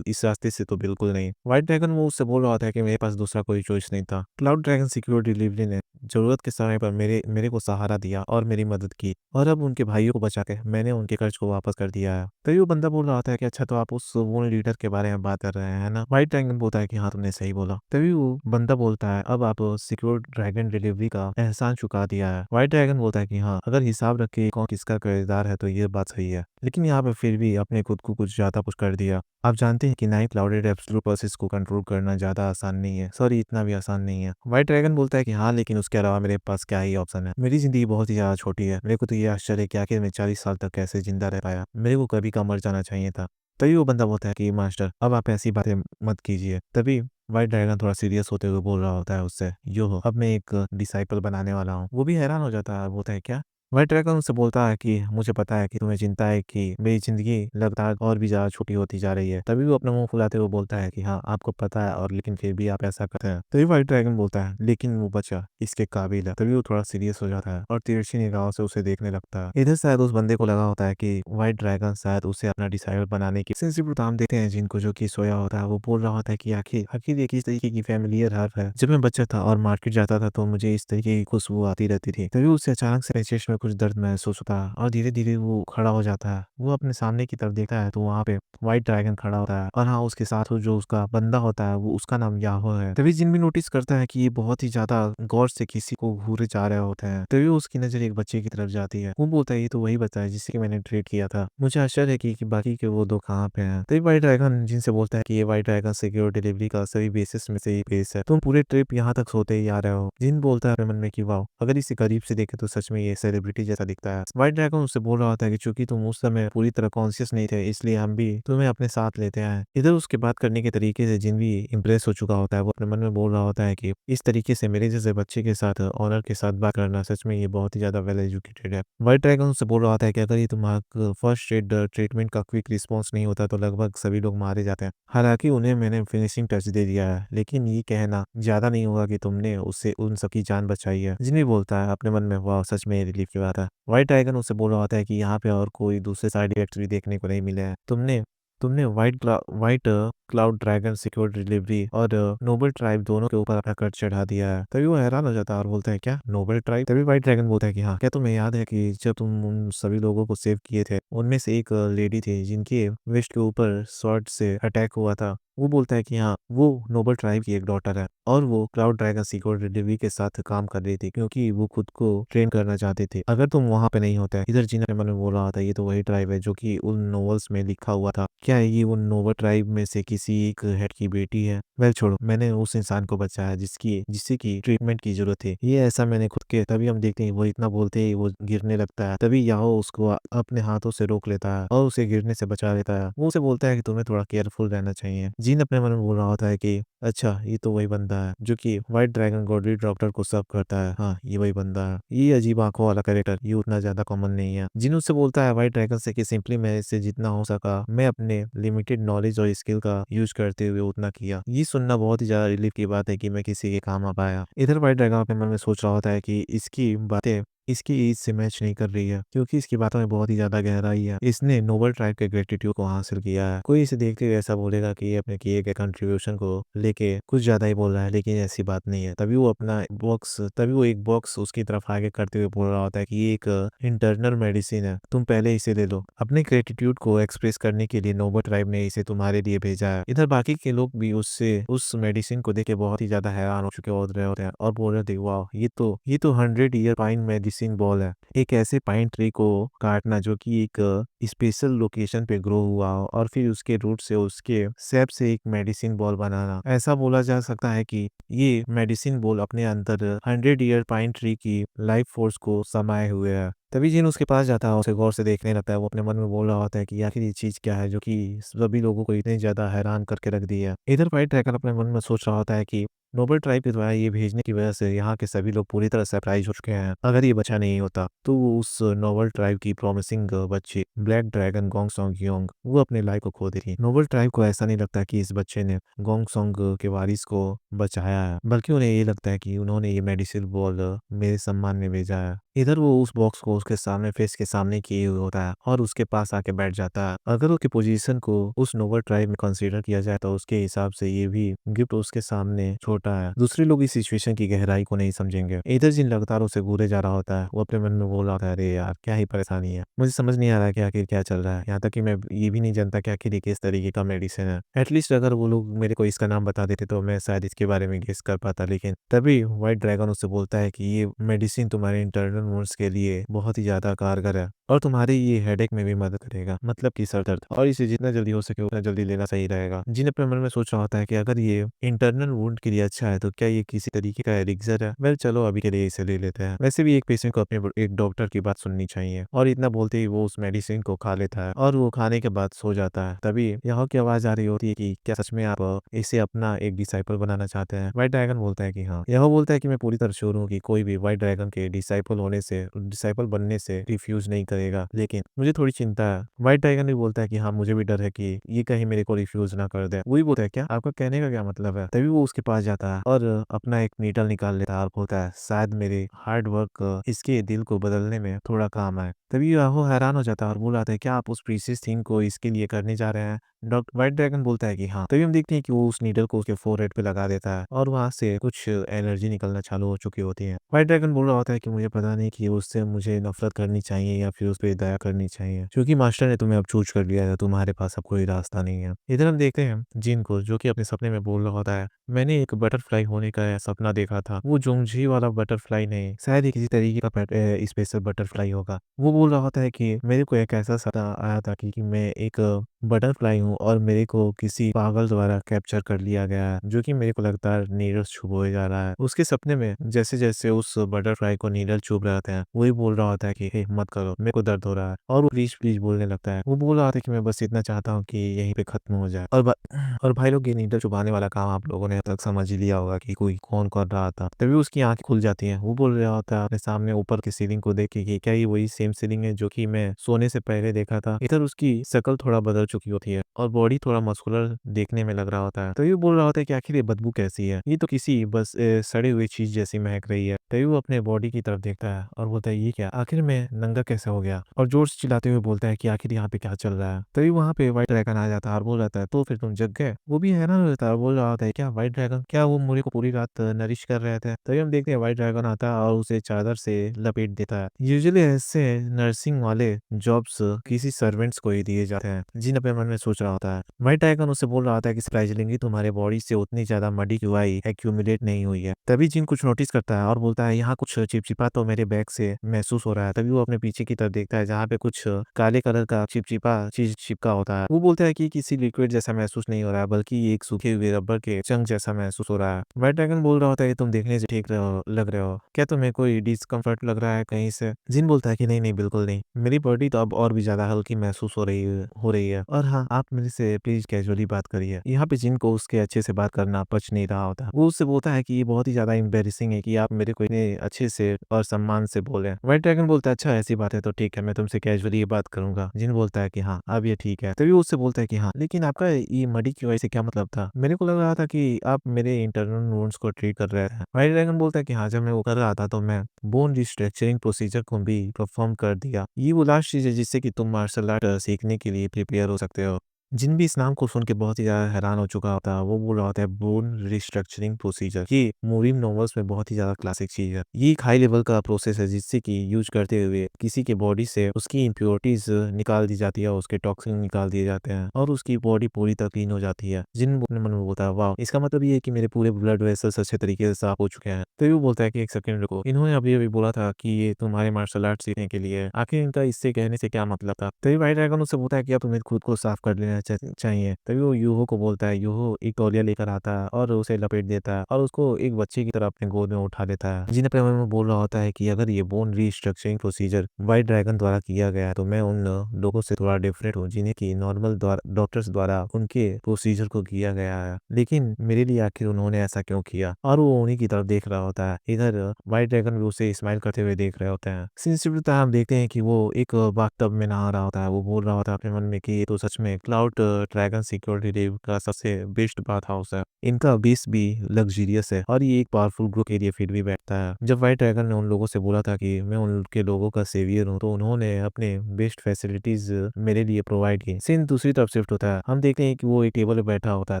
रास्ते से तो बिल्कुल नहीं। व्हाइट ड्रैगन वो उससे बोल रहा होता है कि मेरे पास दूसरा कोई चॉइस नहीं था। क्लाउड ड्रैगन सिक्योर डिलीवरी ने ज़रूरत के समय पर मेरे मेरे को सहारा दिया और मेरी मदद की, और अब उनके भाइयों को बचा के मैंने उनके कर्ज को वापस कर दिया है। तभी वो बंदा बोल रहा होता है कि अच्छा, तो आप उस वो लीडर के बारे में बात कर रहे हैं, है ना? व्हाइट ड्रैगन बोलता है कि हाँ, तुमने सही बोला। तभी वो बंदा बोलता है, अब आप सिक्योर ड्रैगन डिलीवरी का एहसान चुका दिया है। व्हाइट ड्रैगन बोलता है कि हाँ, अगर हिसाब रख के कौन किसका कर्जदार है तो ये बात सही है, लेकिन यहाँ पे फिर भी आपने खुद को कुछ ज़्यादा कुछ कर दिया। आप जानते हैं कि नाइट क्लाउडेड एब्सोल्यूट प्रोसेस को कंट्रोल करना ज़्यादा आसान नहीं है। सॉरी, इतना भी आसान नहीं है। व्हाइट ड्रैगन बोलता है कि हाँ, लेकिन उसके अलावा मेरे पास क्या ही ऑप्शन है। मेरी ज़िंदगी बहुत ही ज़्यादा छोटी है। मेरे को तो ये आश्चर्य है कि आखिर मैं 40 साल तक कैसे ज़िंदा रह पाया। मेरे को कभी का मर जाना चाहिए था। तभी वो बंदा बोलता है कि मास्टर, अब आप ऐसी बातें मत कीजिए। तभी व्हाइट ड्रैगन थोड़ा सीरियस होते हुए बोल रहा होता है उससे, यो हो, अब मैं एक डिसाइपल बनाने वाला हूँ। वो भी हैरान हो जाता है, बोलता है क्या? व्हाइट ड्रैगन उससे बोलता है कि मुझे पता है कि तुम्हें चिंता है कि मेरी ज़िंदगी लगातार और भी ज़्यादा छोटी होती जा रही है। तभी वो अपना मुँह फुलाते हुए बोलता है कि हाँ, आपको पता है, और लेकिन फिर भी आप ऐसा करते हैं। तभी व्हाइट ड्रैगन बोलता है, लेकिन वो बच्चा इसके काबिल है। तभी वो थोड़ा सीरियस हो जाता है और तिरछी निगाहों से उसे देखने लगता है। इधर शायद उस बंदे को लगा होता है कि व्हाइट ड्रैगन शायद उसे अपना डिसाइवर बनाने की सिंसिटिव हम देखते हैं, जिनको जो कि सोया होता है। वो बोल रहा होता है कि आखिर आखिर ये किस तरीके की फैमिलियर हर्ब है। जब मैं बच्चा था और मार्केट जाता था तो मुझे इस तरीके की खुशबू आती रहती थी। तभी उसे अचानक से चेस्ट में कुछ दर्द महसूस होता है और धीरे-धीरे वो खड़ा हो जाता है। वो अपने सामने की तरफ देखता है तो वहाँ पे व्हाइट ड्रैगन खड़ा होता है, और हाँ, उसके साथ वो जो उसका बंदा होता है, वो उसका नाम याहो है। तभी जिन भी नोटिस करता है कि ये बहुत ही ज़्यादा गौर से किसी को घूरे जा रहे होते हैं। तभी उसकी नज़र एक बच्चे की तरफ जाती है। वो बोलता है, ये तो वही बच्चा है जिसे मैंने ट्रीट किया था। मुझे आश्चर्य है कि बाकी के वो 2 कहाँ पे हैं। तभी व्हाइट ड्रैगन जिनसे बोलता है कि ये व्हाइट ड्रैगन सिक्योर डिलीवरी का सही बेसिस में से ही बेस है। तुम पूरे ट्रिप यहाँ तक सोते ही आ रहे हो। जिन बोलता है अपने मन में कि वाओ, अगर इसे करीब से देखे तो सच में ये सेलिब्रिटी जैसा दिखता है। व्हाइट ड्रैगन उससे बोल रहा होता है कि चूंकि तुम उस समय पूरी तरह कॉन्शियस नहीं थे, इसलिए हम भी तुम्हें अपने साथ लेते आए। इधर उसके बात करने के तरीके से जिन भी इम्प्रेस हो चुका होता है, वो अपने मन में बोल रहा होता है कि इस तरीके से मेरे जैसे बच्चे के साथ ऑनर के साथ बात करना, सच में ये बहुत ही ज्यादा वेल एजुकेटेड है। व्हाइट ड्रैगन उससे बोल रहा होता है कि अगर ये तुम्हारा फर्स्ट एड ट्रीटमेंट का क्विक रिस्पॉन्स नहीं होता तो लगभग सभी लोग मारे जाते हैं। हालांकि उन्हें मैंने फिनिशिंग टच दे दिया है, लेकिन ये कहना ज्यादा नहीं होगा कि तुमने उससे उन सबकी जान बचाई है। जिन भी बोलता है अपने मन में, वाह, सच में रिलीफ की बात है। व्हाइट ड्रैगन उससे बोल रहा होता है कि यहाँ पे और कोई दूसरे साइड इफेक्ट्स भी देखने को नहीं मिले हैं। तुमने तुमने white cloud dragon secure delivery और नोबल ट्राइब दोनों के ऊपर अपना कर्ज चढ़ा दिया है। तभी वो हैरान हो जाता है और बोलता है, क्या नोबल ट्राइब? तभी व्हाइट ड्रैगन बोलता है कि हाँ, क्या तुम्हें याद है कि जब तुम उन सभी लोगों को सेव किए थे, उनमें से एक लेडी थी जिनके वेस्ट के ऊपर स्वॉर्ड से अटैक हुआ था। वो बोलता है कि हाँ, वो नोबल ट्राइब की एक डॉटर है, और वो क्लाउड ड्रैगन सिक्योर डिलीवरी के साथ काम कर रही थी क्योंकि वो खुद को ट्रेन करना चाहते थे। अगर तुम वहां पे नहीं होता। इधर जीना ने मन में बोल रहा था, ये तो वही ट्राइब है जो कि उन नोवेल्स में लिखा हुआ था। क्या ये उन नोबल ट्राइब में से किसी एक हेड की बेटी है? वेल छोड़ो, मैंने उस इंसान को बचाया जिससे की ट्रीटमेंट की जरूरत थी। ये ऐसा मैंने खुद के। तभी हम देखते हैं वो इतना बोलते ही वो गिरने लगता है। तभी याहो उसको अपने हाथों से रोक लेता है और उसे गिरने से बचा लेता है। वो उसे बोलता है कि तुम्हें थोड़ा केयरफुल रहना चाहिए। जीन अपने मन में बोल रहा होता है कि अच्छा, ये तो वही बंदा है जो कि व्हाइट ड्रैगन गॉडरी डॉक्टर को सर्व करता है। हाँ, ये वही बंदा है। ये अजीब आंखों वाला कैरेक्टर ये उतना ज्यादा कॉमन नहीं है। जिन उससे बोलता है व्हाइट ड्रैगन से कि सिंपली मैं इससे जितना हो सका मैं अपने लिमिटेड नॉलेज और स्किल का यूज करते हुए उतना किया। ये सुनना बहुत ही ज्यादा रिलीफ की बात है कि मैं किसी के काम आ पाया। इधर व्हाइट ड्रैगन अपने मन में सोच रहा होता है कि इसकी बातें इसकी एज से मैच नहीं कर रही है, क्योंकि इसकी बातों में बहुत ही ज्यादा गहराई है। इसने नोबल ट्राइब के ग्रेटिट्यूड को हासिल किया है। कोई इसे देखते हुए ऐसा बोलेगा कि ये अपने किए गए कंट्रीब्यूशन को लेके कुछ ज्यादा ही बोल रहा है, लेकिन ऐसी बात नहीं है। तभी वो एक बॉक्स उसकी तरफ आगे करते हुए बोल रहा होता है कि ये एक इंटरनल मेडिसिन है, तुम पहले इसे ले लो। अपने ग्रेटिट्यूड को एक्सप्रेस करने के लिए नोबल ट्राइब ने इसे तुम्हारे लिए भेजा है। इधर बाकी के लोग भी उससे उस मेडिसिन को देख के बहुत ही ज्यादा हैरान हो चुके होते हैं और बोल रहे थे, वाह, ये तो 100 ईयर पाइन मेडिसिन बॉल है। एक ऐसे पाइन ट्री को काटना जो कि एक स्पेशल लोकेशन पे ग्रो हुआ हो, और फिर उसके रूट से उसके सेप से एक मेडिसिन बॉल बनाना। ऐसा बोला जा सकता है कि ये मेडिसिन बॉल अपने अंदर 100 ईयर पाइन ट्री की लाइफ फोर्स को समाये हुए है। तभी जिन उसके पास जाता है, उसे गौर से देखने लगता है। वो अपने मन में बोल रहा होता है कि आखिर ये चीज़ क्या है जो कि सभी लोगों को इतनी ज़्यादा हैरान करके रख दी है। इधर व्हाइट ड्रैगन अपने मन में सोच रहा होता है कि नोबल ट्राइब के द्वारा ये भेजने की वजह से यहाँ के सभी लोग पूरी तरह सरप्राइज़ हो चुके हैं। अगर ये बच्चा नहीं होता, तो वो उस नोबल ट्राइब की प्रॉमिसिंग बच्ची ब्लैक ड्रैगन गोंगसॉन्ग योंग वो अपनी लाइफ को खो देगी। नोबल ट्राइब को ऐसा नहीं लगता कि इस बच्चे ने गोंगसॉन्ग के वारिस को बचाया है, बल्कि उन्हें ये लगता है कि उन्होंने ये मेडिसिन बॉल मेरे सम्मान में भेजा है। इधर वो उस बॉक्स को उसके सामने फेस के सामने किए हुए होता है और उसके पास आके बैठ जाता है। अगर उसकी पोजीशन को उस नोबल ट्राइब में कंसीडर किया जाए तो उसके हिसाब से ये भी गिफ्ट उसके सामने छोटा है। दूसरे लोग इस सिचुएशन की गहराई को नहीं समझेंगे। इधर जिन लगातार उसे घूरे जा रहा होता है, वो अपने मन में बोल रहा था, अरे यार क्या ही परेशानी है, मुझे समझ नहीं आ रहा है कि आखिर क्या चल रहा है। यहाँ तक कि मैं ये भी नहीं जानता कि आखिर ये किस तरीके का मेडिसिन है। एटलीस्ट अगर वो लोग मेरे को इसका नाम बता देते तो मैं शायद इसके बारे में गेस कर पाता। लेकिन तभी व्हाइट ड्रैगन उससे बोलता है कि ये मेडिसिन तुम्हारे इंटरनल वुंड्स के लिए बहुत ही ज़्यादा कारगर है और तुम्हारे ये हेडेक में भी मदद करेगा, मतलब कि सर दर्द, और इसे जितना जल्दी हो सके उतना जल्दी लेना सही रहेगा। जिन अपने मन में सोच रहा होता है कि अगर ये इंटरनल वुंड के लिए अच्छा है तो क्या ये किसी तरीके का एलिक्सर है। वेल चलो अभी के लिए इसे ले लेते हैं। वैसे भी एक पेशेंट को अपने एक डॉक्टर की बात सुननी चाहिए। और इतना बोलते ही वो उस मेडिसिन को खा लेता है और वो खाने के बाद सो जाता है। तभी यहाँ की आवाज आ रही होती है कि क्या सच में आप इसे अपना एक डिसाइपल बनाना चाहते हैं। व्हाइट ड्रैगन बोलता है कि हाँ। यह बोलता है कि मैं पूरी तरह श्योर हूँ कि कोई भी व्हाइट ड्रैगन के डिसाइपल बनने से रिफ्यूज नहीं करेगा, लेकिन मुझे थोड़ी चिंता है। व्हाइट ड्रैगन भी बोलता है कि हाँ मुझे भी डर है कि ये कहीं मेरे को रिफ्यूज ना कर दे। वही बोलता है क्या आपका कहने का क्या मतलब है। तभी वो उसके पास जाता है और अपना एक नीडल निकाल लेता है और बोलता है शायद मेरे हार्ड वर्क इसके दिल को बदलने में थोड़ा काम आए। तभी वो हैरान हो जाता है और बोल आता है क्या आप उस प्रीशियस थिंग को इसके लिए करने जा रहे हैं। डॉक्टर व्हाइट ड्रैगन बोलता है कि हाँ। तभी हम देखते हैं कि वो उस नीडल को उसके फोरहेड पे लगा देता है और वहां से कुछ एनर्जी निकलना चालू हो चुकी होती है। व्हाइट ड्रैगन बोल रहा होता है कि मुझे पता नहीं कि उससे मुझे नफरत करनी चाहिए या फिर उस पर दया करनी चाहिए, क्योंकि मास्टर ने तुम्हें अब चूज कर लिया है, तुम्हारे पास अब कोई रास्ता नहीं है। इधर हम देखते हैं जिन को, जो कि अपने सपने में बोल रहा होता है मैंने एक बटरफ्लाई होने का सपना देखा था। वो जोंगजी वाला बटरफ्लाई नहीं, शायद ये किसी तरीके का स्पेशल बटरफ्लाई होगा। वो बोल रहा होता है कि मेरे को एक ऐसा सपना आया था कि मैं एक बटरफ्लाई हूँ और मेरे को किसी पागल द्वारा कैप्चर कर लिया गया है, जो कि मेरे को लगातार नीडल्स चुभोए जा रहा है। उसके सपने में जैसे जैसे उस बटरफ्लाई को नीडल चुभ रहे होते हैं, वही बोल रहा होता है कि हे मत करो, मेरे को दर्द हो रहा है, और वो प्लीज प्लीज बोलने लगता है। वो बोल रहा था कि मैं बस इतना चाहता हूँ कि यहीं पे खत्म हो जाए। और भाई लोग, ये नीडल चुभाने वाला काम आप लोगों ने अब तक समझ ही लिया होगा कि कोई कौन कर रहा था। तभी उसकी आंखें खुल जाती हैं। वो बोल रहा होता है अपने सामने ऊपर की सीलिंग को देख के कि क्या ये वही सेम सीलिंग है जो कि मैं सोने से पहले देखा था। इधर उसकी शक्ल थोड़ा बदल चुकी होती है और बॉडी थोड़ा मस्कुलर देखने में लग रहा होता है। तभी वो बोल रहा होता है कि आखिर ये बदबू कैसी है, ये तो किसी बस सड़ी हुई चीज जैसी महक रही है। तभी वो अपने बॉडी की तरफ देखता है और बोलता है ये क्या, आखिर मैं नंगा कैसे हो गया, और जोर से चिल्लाते हुए बोलता है कि आखिर यहाँ पे क्या चल रहा है। तभी वहाँ पे व्हाइट ड्रैगन आ जाता है और बोल रहा है तो फिर तुम जग गए। वो भी हैरान हो जाता है और बोल रहा होता है क्या व्हाइट ड्रैगन, क्या वो मुझे को पूरी रात नरिश कर रहे थे। तभी हम देखते हैं व्हाइट ड्रैगन आता है और उसे चादर से लपेट देता है। यूजुअली ऐसे नर्सिंग वाले जॉब्स किसी सर्वेंट्स को ही दिए जाते हैं। जिन अपने मन में सोच रहा होता है। व्हाइट ड्रैगन उससे बोल रहा था कि सरप्राइजिंगली तुम्हारे बॉडी से उतनी ज्यादा मडी क्यूआई एक्यूमुलेट नहीं हुई है। तभी जिन कुछ नोटिस करता है और बोलता है यहाँ कुछ चिपचिपा तो मेरे बैग से महसूस हो रहा है। तभी वो अपने पीछे की तरफ देखता है जहाँ पे कुछ काले कलर का चिपचिपा चीज चिपका होता है। वो बोलता है कि किसी लिक्विड जैसा महसूस नहीं हो रहा है, बल्कि ये एक सूखे हुए रबर के चंक जैसा महसूस हो रहा है। व्हाइट ड्रैगन बोल रहा होता है तुम देखने से ठीक लग रहे हो, क्या तुम्हें कोई डिस्कम्फर्ट लग रहा है कहीं से। जिन बोलता है कि नहीं नहीं बिल्कुल नहीं, मेरी बॉडी तो अब और भी ज्यादा हल्की महसूस हो रही है और हाँ आप मेरे से प्लीज कैजुअली बात करिए। यहाँ पे जिन को उसके अच्छे से बात करना पच नहीं रहा होता। वो उससे बोलता है कि ये बहुत ही ज्यादा एम्बेरसिंग है कि आप मेरे को इतने अच्छे से और सम्मान से बोले। व्हाइट ड्रैगन बोलता है अच्छा ऐसी बात है तो ठीक है, मैं तुमसे कैजुअली ये बात करूंगा। जिन बोलता है कि हाँ अब ये ठीक है। तभी वो उससे बोलता है कि हाँ लेकिन आपका ये मडी की वजह से क्या मतलब था, मेरे को लग रहा था कि आप मेरे इंटरनल वुंड्स को ट्रीट कर रहे थे। व्हाइट ड्रैगन बोलता है कि हाँ जब मैं वो कर रहा था तो मैं बोन रिस्ट्रक्चरिंग प्रोसीजर को भी परफॉर्म कर दिया। ये वो लास्ट चीज है जिससे कि तुम मार्शल आर्ट सीखने के लिए प्रिपेयर हो सकते हो। जिन भी इस नाम को सुन के बहुत ही ज़्यादा हैरान हो चुका होता है। वो बोल रहा होता है बोन रिस्ट्रक्चरिंग प्रोसीजर, ये मूवी नॉवेल्स में बहुत ही ज़्यादा क्लासिक चीज़ है। ये एक हाई लेवल का प्रोसेस है जिससे कि यूज करते हुए किसी के बॉडी से उसकी इम्प्योरिटीज निकाल दी जाती है, उसके टॉक्सिन निकाल दिए जाते हैं और उसकी बॉडी पूरी तरह क्लीन हो जाती है। जिन अपने मन में बोलता है वाह, इसका मतलब ये है कि मेरे पूरे ब्लड वेसल्स अच्छे तरीके से साफ हो चुके हैं। तो वो बोलता है कि एक सेकंड रुको, इन्होंने अभी अभी बोला था कि ये तुम्हारे मार्शल आर्ट सीखने के लिए है, आखिर इनका इससे कहने से क्या मतलब था। तभी व्हाइट ड्रैगन उससे बोलता है कि अब तुम्हें खुद को साफ कर लेना चाहिए। तभी वो यूहो को बोलता है, यूहो एक तौलिया लेकर आता है और उसे लपेट देता है और उसको एक बच्चे की तरह अपने गोद में उठा लेता है। जिन अपने मन में बोल रहा होता है कि अगर ये bone restructuring procedure white dragon द्वारा किया गया है तो मैं उन लोगों से थोड़ा डिफरेंट हूँ जिन्हें की नॉर्मल डॉक्टर्स द्वारा उनके प्रोसीजर को किया गया है। लेकिन मेरे लिए आखिर उन्होंने ऐसा क्यों किया? और वो उन्हीं की तरफ देख रहा होता है। इधर व्हाइट ड्रैगन भी उसे स्माइल करते हुए देख रहे होते हैं। सिंसिटिव हम देखते हैं कि वो एक बाथटब में नहा रहा होता है। वो बोल रहा होता है अपने मन में कि ये तो सच में क्लाउड ड्रैगन सिक्योरिटी लीव का सबसे बेस्ट बाथ हाउस है। इनका बेस भी लग्जरियस है और ये एक पावरफुल ग्रुप एरिया फील्ड भी बैठता है। जब व्हाइट ड्रैगन ने उन लोगों से बोला था कि मैं उनके लोगों का सेवियर हूँ तो उन्होंने अपने बेस्ट फैसिलिटीज मेरे लिए प्रोवाइड की। सीन दूसरी तरफ शिफ्ट होता है। हम देखते हैं कि वो एक टेबल पे बैठा होता है।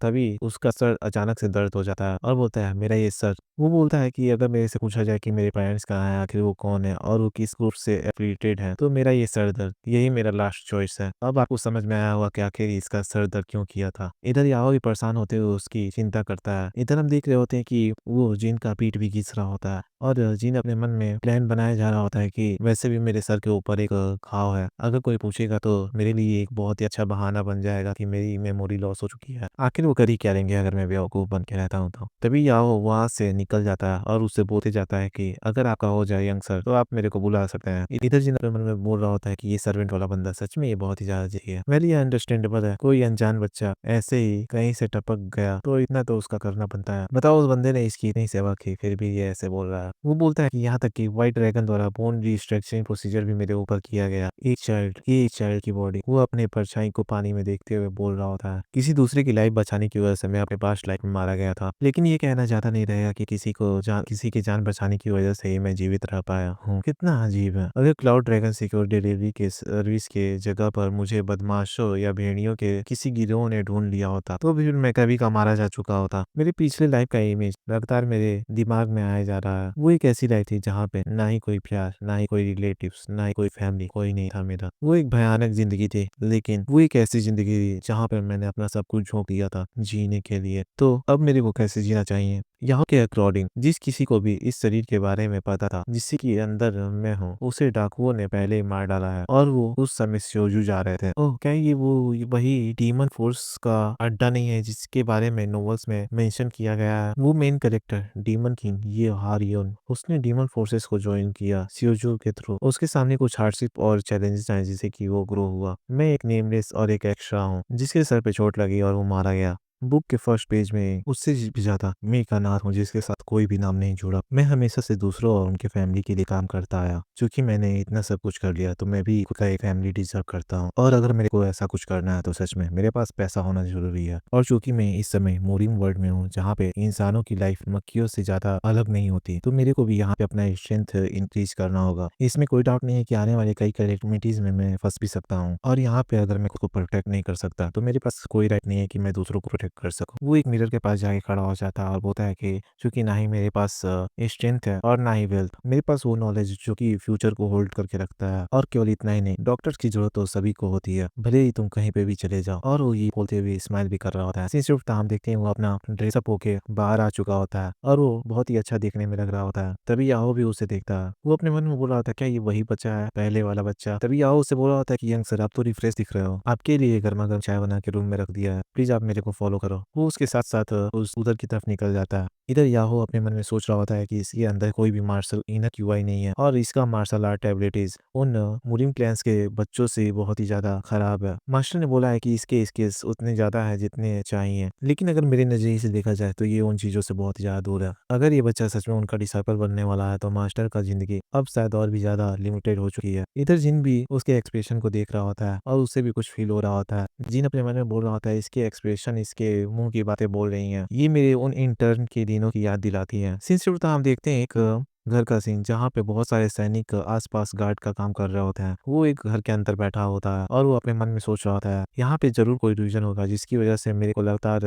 तभी उसका सर अचानक से दर्द हो जाता है और बोलता है मेरा ये सर। वो बोलता है कि अगर मेरे से पूछा जाए कि मेरे पेरेंट्स कहाँ हैं, आखिर वो कौन है और वो किस ग्रुप से एफिलिएटेड है, तो मेरा ये सर दर्द यही मेरा लास्ट चॉइस है। अब आपको समझ में आया होगा कि आखिर इसका सर दर्द क्यों किया था। इधर याओ भी परेशान होते हुए उसकी चिंता करता है। इधर हम देख रहे होते हैं कि वो जिन का पीठ भी घिस रहा होता है और जिन अपने मन में प्लान बनाया जा रहा होता है कि वैसे भी मेरे सर के ऊपर एक घाव है। अगर कोई पूछेगा तो मेरे लिए एक बहुत ही अच्छा बहाना बन जाएगा कि मेरी मेमोरी लॉस हो चुकी है। आखिर वो कर ही क्या लेंगे अगर मैं बेवकूफ बन के रहता हूँ तो। तभी याओ वहां से निकल जाता है और उससे बोलते जाता है कि अगर आपका हो जाए यंग सर तो आप मेरे को बुला सकते हैं। इधर जिन अपने मन में बोल रहा होता है कि ये सर्वेंट वाला बंदा सच में ये बहुत ही ज्यादा जी है। वेल ये अंडरस्टैंडेबल है। कोई अनजान बच्चा ऐसे ही कहीं से टपक गया तो इतना तो उसका करना बनता है। बताओ उस बंदे ने इसकी इतनी सेवा की फिर भी ये ऐसे बोल रहा है। वो बोलता है कि यहाँ तक कि व्हाइट ड्रैगन द्वारा बोन रिस्ट्रक्चरिंग प्रोसीजर भी मेरे ऊपर किया गया। एक चाइल्ड की बॉडी। वो अपने परछाई को पानी में देखते हुए बोल रहा होता है किसी दूसरे की लाइफ बचाने की वजह से मैं अपने पास्ट लाइफ में मारा गया था, लेकिन ये कहना चाहता नहीं रहेगा कि किसी की जान बचाने की वजह से ही मैं जीवित रह पाया हूँ। कितना अजीब है। अगर क्लाउड ड्रैगन सिक्योर डिलीवरी के सर्विस के जगह पर मुझे बदमाशों या भेड़ियों के किसी गिरोह ने ढूंढ लिया होता तो फिर मैं कभी का मारा जा चुका होता। मेरे पिछले लाइफ का इमेज लगातार मेरे दिमाग में आया जा रहा है। वो एक ऐसी लाइफ थी जहाँ पे ना ही कोई प्यार, ना ही कोई रिलेटिव्स, ना ही कोई फैमिली, कोई नहीं था मेरा। वो एक भयानक जिंदगी थी, लेकिन वो एक ऐसी जिंदगी थी जहाँ पर मैंने अपना सब कुछ झोंक दिया था जीने के लिए। तो अब मेरे को कैसे जीना चाहिए? यहाँ के अकॉर्डिंग जिस किसी को भी इस शरीर के बारे में पता था जिसके के अंदर मैं हूँ उसे डाकुओं ने पहले ही मार डाला है और वो उस समय सोजू जा रहे थे। ओह क्या ये वही डीमन फोर्स का अड्डा नहीं है जिसके बारे में नोवेल्स में मेंशन किया गया है? वो मेन कैरेक्टर डीमन किंग ये हारियन उसने डीमन फोर्सेस को ज्वाइन किया सोजू के थ्रू। उसके सामने कुछ हार्डशिप और चैलेंजेस आए जिसे कि वो ग्रो हुआ। मैं एक नेमलेस और एक एक्स्ट्रा हूँ जिसके सर पे चोट लगी और वो मारा गया। बुक के फर्स्ट पेज में उससे भी ज्यादा मैं एक अनाथ हूँ जिसके साथ कोई भी नाम नहीं जुड़ा। मैं हमेशा से दूसरों और उनके फैमिली के लिए काम करता आया। क्योंकि मैंने इतना सब कुछ कर लिया तो मैं भी खुद का एक फैमिली डिजर्व करता हूँ। और अगर मेरे को ऐसा कुछ करना है तो सच में मेरे पास पैसा होना जरूरी है। और चूंकि मैं इस समय मोरिंग वर्ल्ड में हूँ जहाँ पे इंसानों की लाइफ मक्खियों से ज्यादा अलग नहीं होती तो मेरे को भी यहाँ पे अपना स्ट्रेंथ इंक्रीज करना होगा। इसमें कोई डाउट नहीं है कि आने वाले कई कैलेमिटीज में मैं फंस भी सकता हूँ। और यहाँ पे अगर मैं खुद को प्रोटेक्ट नहीं कर सकता तो मेरे पास कोई राइट नहीं है कि मैं दूसरों को प्रोटेक्ट कर सकूं। वो एक मिरर के पास जाके खड़ा हो जाता है और बोलता है कि चूंकि ना ही मेरे पास स्ट्रेंथ है और ना ही वेल्थ, मेरे पास वो नॉलेज जो कि फ्यूचर को होल्ड करके रखता है। और केवल इतना ही नहीं, डॉक्टर्स की जरूरत तो सभी को होती है, भले ही तुम कहीं पे भी चले जाओ। और वो ये बोलते हुए स्माइल भी कर रहा होता है। सिर्फ हम देखते हैं वो अपना ड्रेसअप होके बाहर आ चुका होता है और वो बहुत ही अच्छा देखने में लग रहा होता है। तभी याहो भी उसे देखता है। वो अपने मन में बोल रहा होता है क्या ये वही बच्चा है, पहले वाला बच्चा? तभी याहो उसे बोल रहा होता है कि यंग सर आप तो रिफ्रेश दिख रहे हो, आपके लिए गर्मा गर्म चाय बना के रूम में रख दिया है, प्लीज आप मेरे को फॉलो करो। वो उसके साथ साथ उस उधर की तरफ निकल जाता है। इधर याहो अपने मन में सोच रहा होता है कि इसके अंदर कोई भी मार्शल इनर क्यूआई नहीं है और इसका मार्शल आर्ट एबिलिटीज उन मुरिम क्लैंस के बच्चों से बहुत ही ज्यादा खराब है। मास्टर ने बोला है कि इसके स्किल्स उतने ज्यादा है जितने चाहिए, लेकिन अगर मेरे नजरिए से देखा जाए तो ये उन चीजों से बहुत ही ज्यादा दूर है। अगर ये बच्चा सच में उनका डिसाइपल बनने वाला है तो मास्टर का जिंदगी अब शायद और भी ज्यादा लिमिटेड हो चुकी है। इधर जिन भी उसके एक्सप्रेशन को देख रहा होता है और उससे भी कुछ फील हो रहा होता है। जिन अपने मन में बोल रहा होता है इसके एक्सप्रेशन इसके मुंह की बातें बोल रही हैं, ये मेरे उन इंटर्न के दिनों की याद दिलाती है। सीन शुरू हम देखते हैं एक घर का सीन जहाँ पे बहुत सारे सैनिक आसपास गार्ड का काम कर रहे होते हैं। वो एक घर के अंदर बैठा होता है और वो अपने मन में सोच रहा होता है यहाँ पे जरूर कोई रीजन होगा जिसकी वजह से मेरे को लगातार